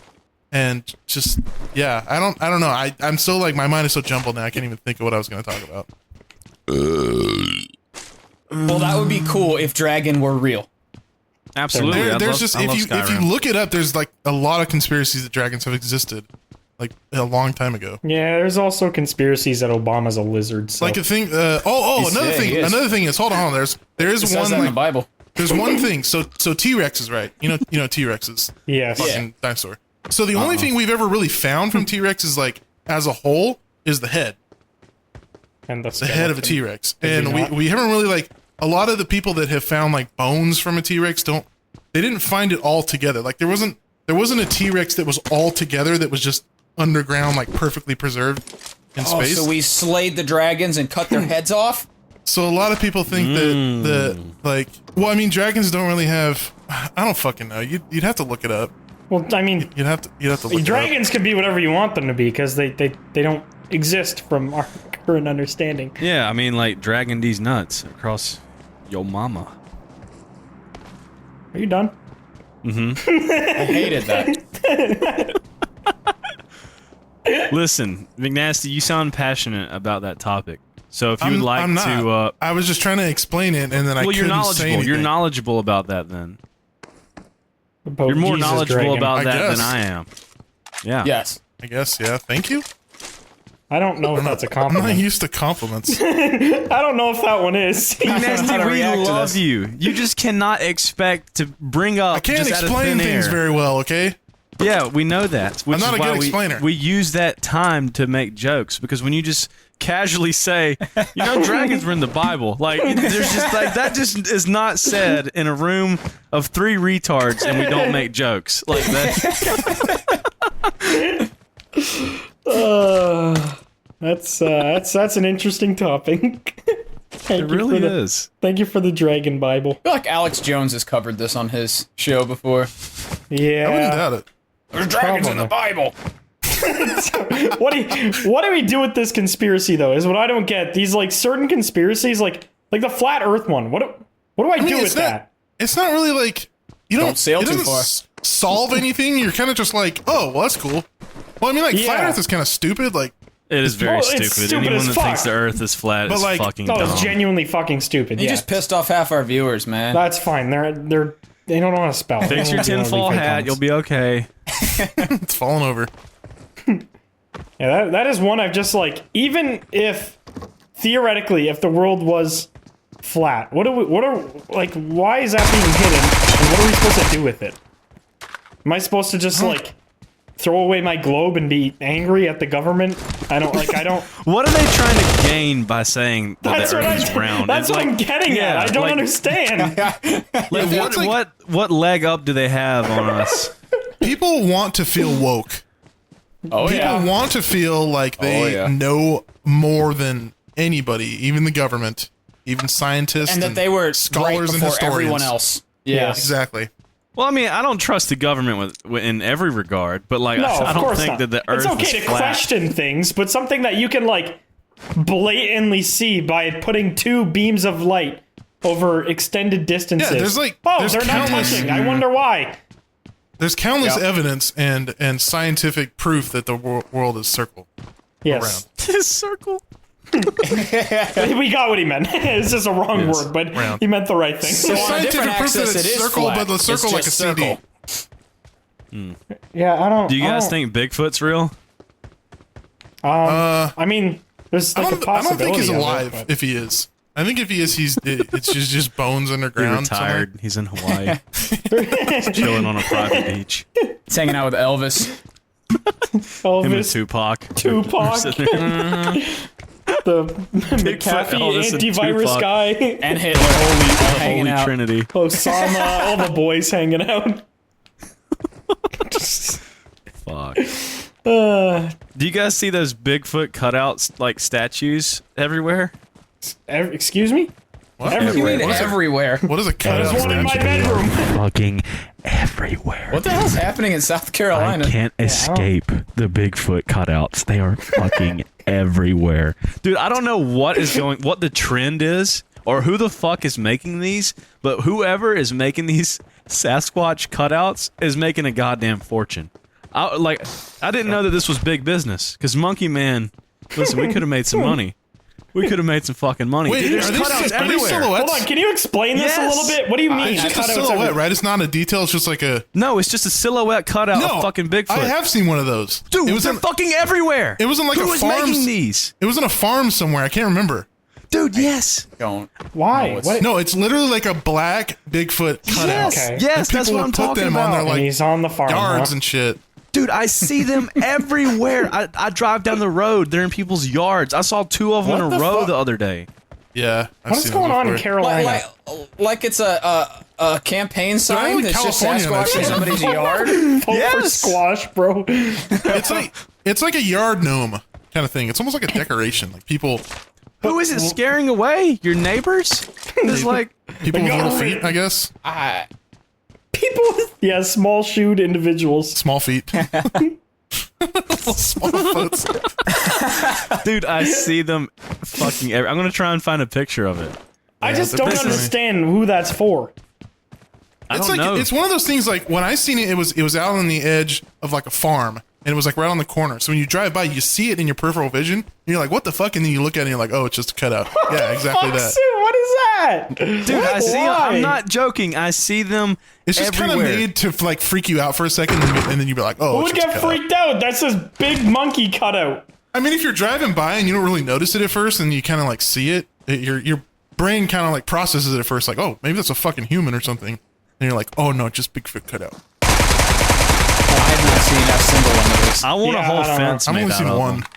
and just yeah, I don't know. I'm so like my mind is so jumbled now. I can't even think of what I was going to talk about. Well, that would be cool if dragon were real. Absolutely. There's just if you look it up, there's like a lot of conspiracies that dragons have existed, like a long time ago. Yeah, there's also conspiracies that Obama's a lizard. So. Like a thing. Another he is. thing is hold on. There is It says one that in the like, Bible. there's one thing. So T-Rexes, right? You know T-Rexes. yes. Fucking dinosaur. So the only thing we've ever really found from T-Rex is like as a whole is the head, And the head of a T-Rex, Did and we not? we haven't really like a lot of the people that have found like bones from a T-Rex they didn't find it all together. Like there wasn't a T-Rex that was all together that was just underground, like perfectly preserved in Oh, space. so we slayed the dragons and cut their heads off? So a lot of people think that like, well, I mean, dragons don't really have. I don't fucking know. You'd have to look it up. Well, I mean, You'd have to look dragons can be whatever you want them to be because they don't exist from our current understanding. Yeah, I mean, like, dragging these nuts across your mama. Are you done? I hated that. Listen, McNasty, you sound passionate about that topic. So if you would like I'm not. to, I was just trying to explain it, and then I well, you're couldn't say knowledgeable. You're anything. knowledgeable about that. Then About you're more Jesus knowledgeable dragon. about I that guess. than I am. Yeah. Yes. I guess, yeah. Thank you. I don't know if that's a I'm compliment. not used to compliments. I don't know if that one is. how to McNasty, we react to love this. you. You just cannot expect to bring up. I can't just out of explain thin things air. very well, okay? Yeah, we know that. Which I'm not is a why good we, explainer. We use that time to make jokes because when you just casually say, you know, dragons were in the Bible, like there's just like that just is not said in a room of 3 retards and we don't make jokes like that. That's an interesting topic. It really is. Thank you for the Dragon Bible. I feel like Alex Jones has covered this on his show before. Yeah. I wouldn't doubt it. There's dragons in the Bible. What do we do with this conspiracy though? Is what I don't get. These like certain conspiracies, like the flat Earth one. What do I do with it's not, that? It's not really like you Don't sail it too doesn't far. Solve anything. You're kind of just like, oh, well, that's cool. Well, I mean, like flat Yeah. Earth is kind of stupid. Like, It is very Well, it's stupid. stupid Anyone as that fuck. thinks the Earth is flat But, is like, fucking No, dumb. it's genuinely fucking stupid. You yeah. just pissed off half our viewers, man. That's fine. They don't know how to spell. They Fix don't your know how to tinfoil leave fake hat. You'll comments. be okay. It's falling over. Yeah, that is one I've just like. Even if theoretically, if the world was flat, why is that being hidden? And what are we supposed to do with it? Am I supposed to just like throw away my globe and be angry at the government? I don't. What are they trying to gain by saying that That's the what Earth is I'm. round? That's It's what I'm like- getting yeah, at. I don't like- understand. Like, what leg up do they have on us? People want to feel woke. Oh People want to feel like they know more than anybody, even the government, even scientists, and that they were scholars right and before historians. everyone else. Yeah. Exactly. Well, I mean, I don't trust the government in every regard, but like, No, I of don't course think not. that the Earth It's okay is to flat. question things, but something that you can like blatantly see by putting two beams of light over extended distances. Yeah, there's like- oh, there's they're not countless- touching. I wonder why. There's countless Yep. evidence and scientific proof that the world is circle. Yes, Circle. we got what he meant. It's just a wrong Yes. word, but Round. he meant the right thing. So There's on a scientific different proof that axis, it's it is circle, flat. but the It's circle like a just CD. circle. Yeah, I don't. Do you I guys don't- think Bigfoot's real? I mean, there's like a I don't possibility. think he's of it, alive. but- If he is, I think if he is, it's just bones He's underground. retired. He's in Hawaii, chilling on a private beach. He's hanging out with Elvis. Him and Elvis, Tupac. Tupac. Sitting there. the McAfee Elvis, and antivirus Tupac. guy, And Hitler. all hanging Holy out. Trinity. Osama, all the boys hanging out. Fuck. Do you guys see those Bigfoot cutouts, like statues, everywhere? Excuse me? What? What do you Everywhere. mean What is it? everywhere? What is a There's cutout one in my statue? bedroom. Fucking everywhere. What the hell's happening in South Carolina? I can't escape the Bigfoot cutouts. They are fucking everywhere. Dude, I don't know what the trend is, or who the fuck is making these, but whoever is making these Sasquatch cutouts is making a goddamn fortune. I didn't know that this was big business, because Monkey Man, listen, we could have made some money. We could have made some fucking money. Wait, Dude, there's are these cutouts silhouettes? everywhere. Hold on, can you explain this a Yes. little bit? What do you mean? It's just a Cutouts silhouette, everywhere? right? It's not a detail. It's just like a. No, it's just a silhouette cutout No, of fucking Bigfoot. I have seen one of those. Dude, it was they're in, fucking everywhere. It was in like Who a is farm. making these? It was in a farm somewhere. I can't remember. Dude, yes. Don't. Why? No, it's- What? No, it's literally like a black Bigfoot cutout. Yes, Okay. yes, And that's people what I'm would put talking them on about. their And like he's on the farm. yards huh? and shit. Dude, I see them everywhere. I drive down the road. They're in people's yards. I saw two of them What in the a row fuck? the other day. Yeah. I've What is seen going them on in before. Carolina? Like it's a campaign sign only that's just California, Sasquatch in that's- somebody's yard. Vote for squash, bro. It's like a yard gnome kind of thing. It's almost like a decoration. Like people Who is it scaring away? Your neighbors? It's like with little government. feet, I guess. People with, small-shoed individuals. Small feet. Small foots. dude, I see them fucking I'm going to try and find a picture of it. I just they're don't pissing me. understand who that's for. I It's don't like know. it's one of those things like when I seen it, it was out on the edge of like a farm and it was like right on the corner. So when you drive by, you see it in your peripheral vision. And you're like, what the fuck? And then you look at it and you're like, oh, it's just a cutout. Yeah, exactly Fuck, that. Sue, what is that? Dude, I see them. Why? I'm not joking. I see them It's just kind of everywhere. made to like freak you out for a second, and then you'd be like, "Oh, Who it's would just get a cutout." freaked out? That's this big monkey cutout. I mean, if you're driving by and you don't really notice it at first, and you kind of like see it, your brain kind of like processes it at first, like, "Oh, maybe that's a fucking human or something," and you're like, "Oh no, just Bigfoot cutout." I have not seen a single one of those. I want a Yeah, whole I don't know. fence I've made only out seen of one. them.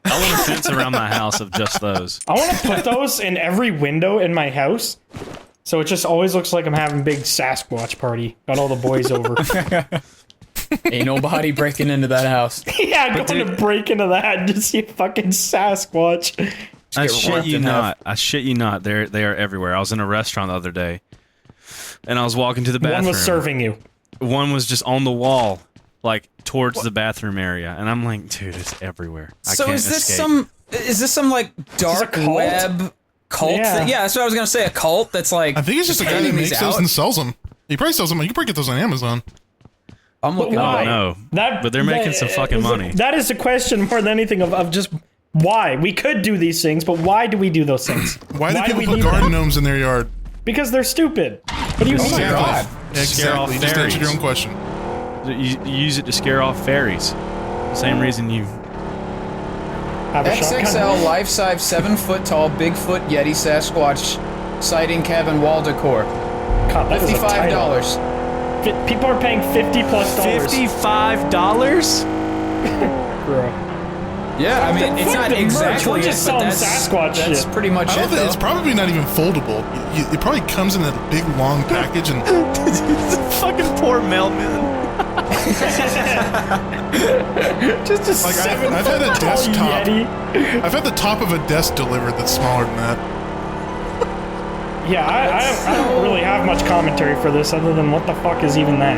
I want a fence around my house of just those. I want to put those in every window in my house, so it just always looks like I'm having a big Sasquatch party. Got all the boys over. Ain't nobody breaking into that house. Yeah, going to break into that and just see a fucking Sasquatch. I get shit ripped you in half. not. I shit you not. They are everywhere. I was in a restaurant the other day, and I was walking to the bathroom. One was serving you. One was just on the wall, like towards the bathroom area, and I'm like, dude, it's everywhere. I So can't is this escape. some like dark cult? web cult? Yeah. Yeah, that's what I was gonna say. A cult that's like. I think it's just a guy that handing makes these those out. and sells them. He probably sells them. You can probably get those on Amazon. I'm looking. Why? Up. No, but they're making some fucking money. That is a question more than anything of just Why? We could do these things, but why do we do those things? Why do people we put need garden them? gnomes in their yard? Because they're stupid. What do you mean? Scare off Exactly. You just answered your own question. You use it to scare off fairies. Same reason you. Have a shotgun? XXL life-size 7-foot-tall Bigfoot Yeti Sasquatch sighting cabin wall decor. God, that is a title. $55. People are paying $50+ $55? Bro. Yeah, I mean, it's not exactly We're just selling Sasquatch that's shit. pretty much I it, don't think though. it's probably not even foldable. It probably comes in a big long package and Fucking poor mailman. Just a like I've had a desktop. I've had the top of a desk delivered that's smaller than that. Yeah, I don't really have much commentary for this other than what the fuck is even that?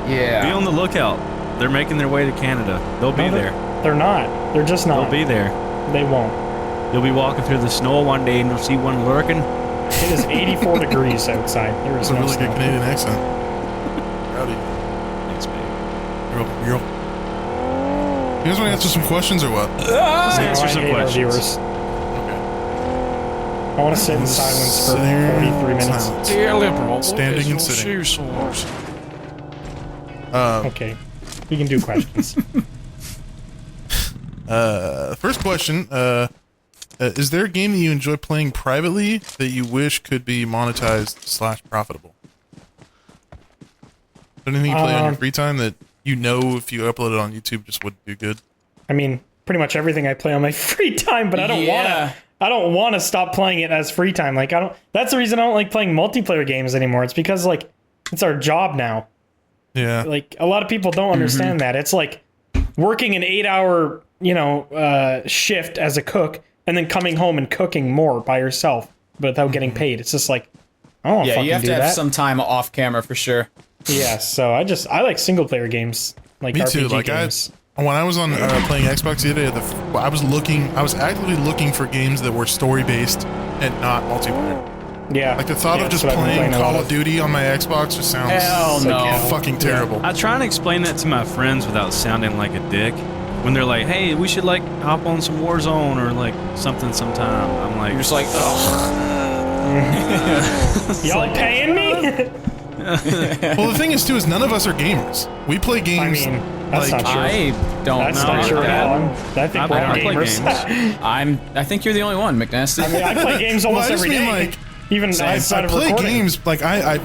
Yeah. Be on the lookout. They're making their way to Canada. They'll be there. They're not. They're just not. They'll be there. They won't. You'll be walking through the snow one day and you'll see one lurking. It is 84 degrees outside. There is That's a no really snow. good Canadian accent. Howdy. Thanks, babe. You're welcome. You guys want to answer some questions or what? Let's answer some questions. Viewers. Okay. I want to sit in silence for 43 minutes. Silence. Dear liberal, Standing and sitting. Okay, we can do questions. First question. Is there a game that you enjoy playing privately that you wish could be monetized / profitable? Anything you play on your free time that you know if you upload it on YouTube just wouldn't do good? I mean, pretty much everything I play on my free time, but I don't wanna. I don't want to stop playing it as free time. Like I don't. That's the reason I don't like playing multiplayer games anymore. It's because like it's our job now. Yeah. Like a lot of people don't understand that. It's like working an 8-hour, shift as a cook and then coming home and cooking more by yourself without getting paid. It's just like, I don't want to fucking you have do to have that. some time off camera for sure. Yeah, so I like single player games, like Me RPG too. Like games. when I was on playing Xbox the other day, I was actively looking for games that were story based and not multiplayer. Yeah. Like the thought of just playing Call of Duty on my Xbox just sounds fucking terrible. I try and explain that to my friends without sounding like a dick. When they're like, "Hey, we should like hop on some Warzone or like something sometime," I'm like, You're just like, ugh. Y'all paying me? Well, the thing is too is none of us are gamers. We play games. I mean, that's like, not true. I don't That's know. not true at all. I think we're all I play gamers. I think you're the only one, McNasty. I mean, I play games almost Well, I just every mean, day. like, even I outside of play recording. games like I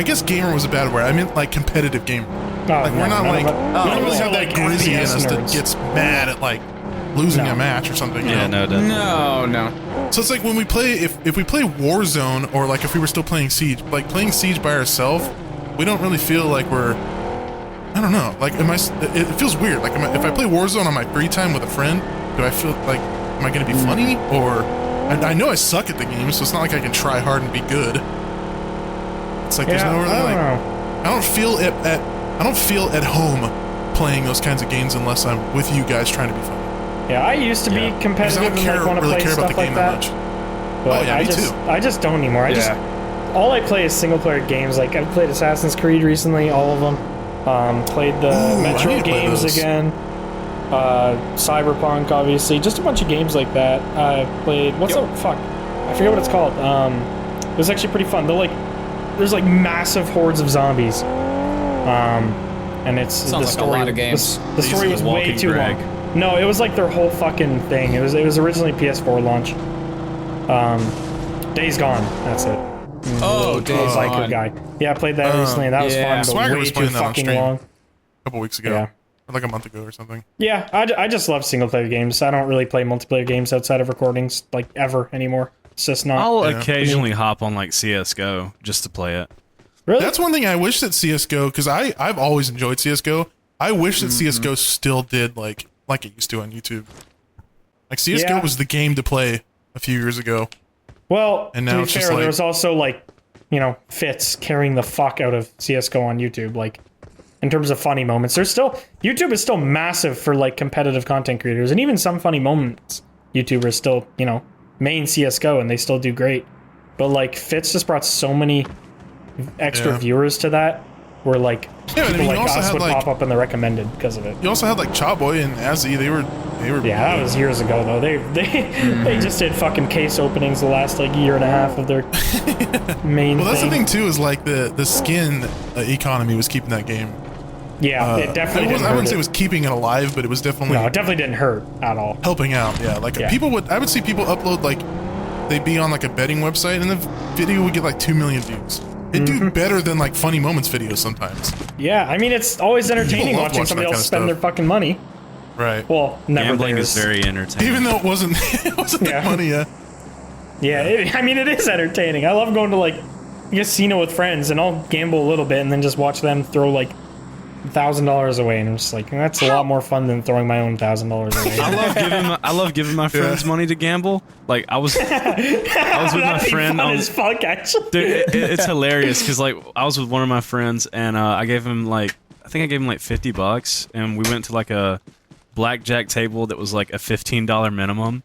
guess gamer was a bad word. I meant like competitive gamer. Like we're not like we don't really have that grizzy in us that gets mad at like losing a match or something. yeah, no, it doesn't. No. So it's like when we play if we play Warzone or like if we were still playing Siege, like playing Siege by ourselves, we don't really feel like we're. I don't know. Like it feels weird. Like if I play Warzone on my free time with a friend, do I feel like am I going to be funny or? I know I suck at the game, so it's not like I can try hard and be good. It's like there's no really like I don't feel at home playing those kinds of games unless I'm with you guys trying to be funny. Yeah, I used to be competitive I don't and like want to really play care about stuff the game like that. that much. But Oh, yeah, me too. I just don't anymore. All I play is single player games. Like I've played Assassin's Creed recently, all of them. Played the Ooh, I Metro need to play games those. again. Cyberpunk, obviously, just a bunch of games like that. I played I forget what it's called. It was actually pretty fun. There's like massive hordes of zombies. And it's Sounds the like story. a lot of games. The story was way Walking too drag. long. No, it was like their whole fucking thing. It was originally PS4 launch. Days Gone. That's it. Oh, Days Like Gone. a guy. Yeah, I played that recently, and that was yeah. fun, but Swagger way was too playing that on fucking stream. long. A couple weeks ago. Yeah. Or like a month ago or something. Yeah, I just love single player games. I don't really play multiplayer games outside of recordings, like, ever anymore. It's just not. I'll Yeah. occasionally hop on like CS:GO just to play it. Really? That's one thing I wish that CS:GO, because I've always enjoyed CS:GO. I wish that CS:GO still did like it used to on YouTube. Like CS:GO Yeah. was the game to play a few years ago. Well, And to now be it's just fair, like- there was also, like, Fitz carrying the fuck out of CSGO on YouTube, like, in terms of funny moments. YouTube is still massive for, like, competitive content creators, and even some funny moments, YouTubers still, main CSGO, and they still do great. But, like, Fitz just brought so many extra Yeah. viewers to that. where like Yeah, but I people mean, like you also us had, would like- pop up in the recommended because of it. You also had like Chawboy and Azzy. They were. Yeah, that was years ago though. They just did fucking case openings the last like year and a half of their main. Well, that's the thing. thing too. Is like the skin economy was keeping that game. Yeah, it definitely. I wouldn't say it was keeping it alive, but it was definitely. No, it definitely didn't hurt at all. Helping out, yeah. Like people would. I would see people upload like they'd be on like a betting website, and the video would get like 2 million views. It'd do better than like funny moments videos sometimes. Yeah, I mean it's always entertaining People love watching watching somebody that else kind spend of their fucking money. Right. Well, never Gambling theirs. is very entertaining. Even though it wasn't the money. Yeah. Yeah, I mean it is entertaining. I love going to like a casino with friends, and I'll gamble a little bit, and then just watch them throw like $1,000 away, and I'm just like, that's a lot more fun than throwing my own $1,000 away. I love giving my friends money to gamble. Like I was with my friend fun on. as fuck, actually. Dude, it's hilarious because like I was with one of my friends and I gave him like I think I gave him like $50 and we went to like a blackjack table that was like a $15 minimum.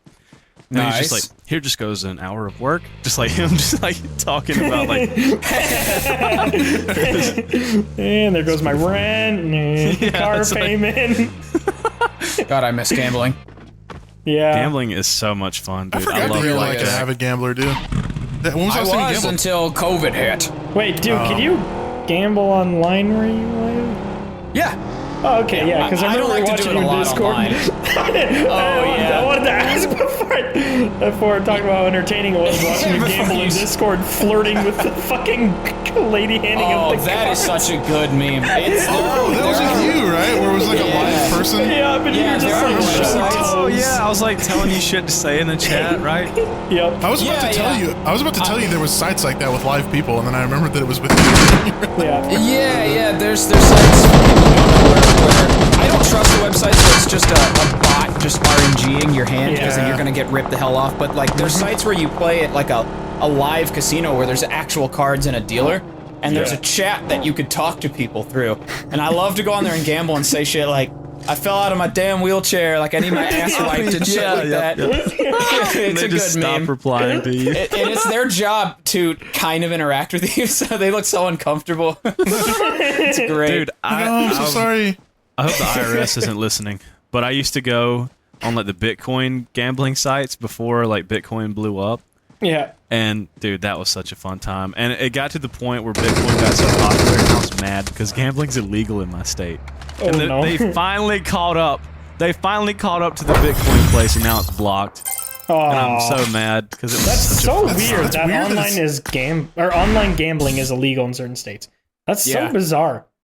And he's just like, here just goes an hour of work. Just like him, just like talking about like. And there goes my rent, and car it's like- payment. God, I miss gambling. Yeah. Gambling is so much fun, dude. I forgot love that you're it. like an avid gambler, dude. When was the I last time you was gambled? until COVID hit. Wait, dude, can you gamble online where you live? Yeah. Oh, okay, yeah, because I I don't remember like to do watching it a your lot Discord. online. I wanted to ask before talking about how entertaining it was watching you gamble in Discord, flirting with the fucking lady handing Oh, up the that is cards. such a good meme. It's That was with you, right? Where it was like a live person. Yeah, but you were just there are like websites. Oh yeah, I was like telling you shit to say in the chat, right? Yep. I was about to tell you. I was about to tell you there was sites like that with live people, and then I remembered that it was with you. Yeah, there's sites for people who don't know where I don't trust the websites where it's just a bot just RNGing your hand because then Yeah. you're gonna get ripped the hell off. But like there's sites where you play at like a live casino where there's actual cards and a dealer, and there's a chat that you could talk to people through. And I love to go on there and gamble and say shit like, I fell out of my damn wheelchair, like I need my ass wiped and shit like that. It's they a just good stop meme. replying to you. And it's their job to kind of interact with you, so they look so uncomfortable. It's great. Dude, I'm so sorry. I hope the IRS isn't listening. But I used to go on like the Bitcoin gambling sites before like Bitcoin blew up. Yeah. And dude, that was such a fun time. And it got to the point where Bitcoin got so popular and I was mad because gambling's illegal in my state. And no. they finally caught up. They finally caught up to the Bitcoin place and now it's blocked. And I'm so mad because it was That's such so a fun weird time. that online gambling is illegal in certain states. That's so bizarre.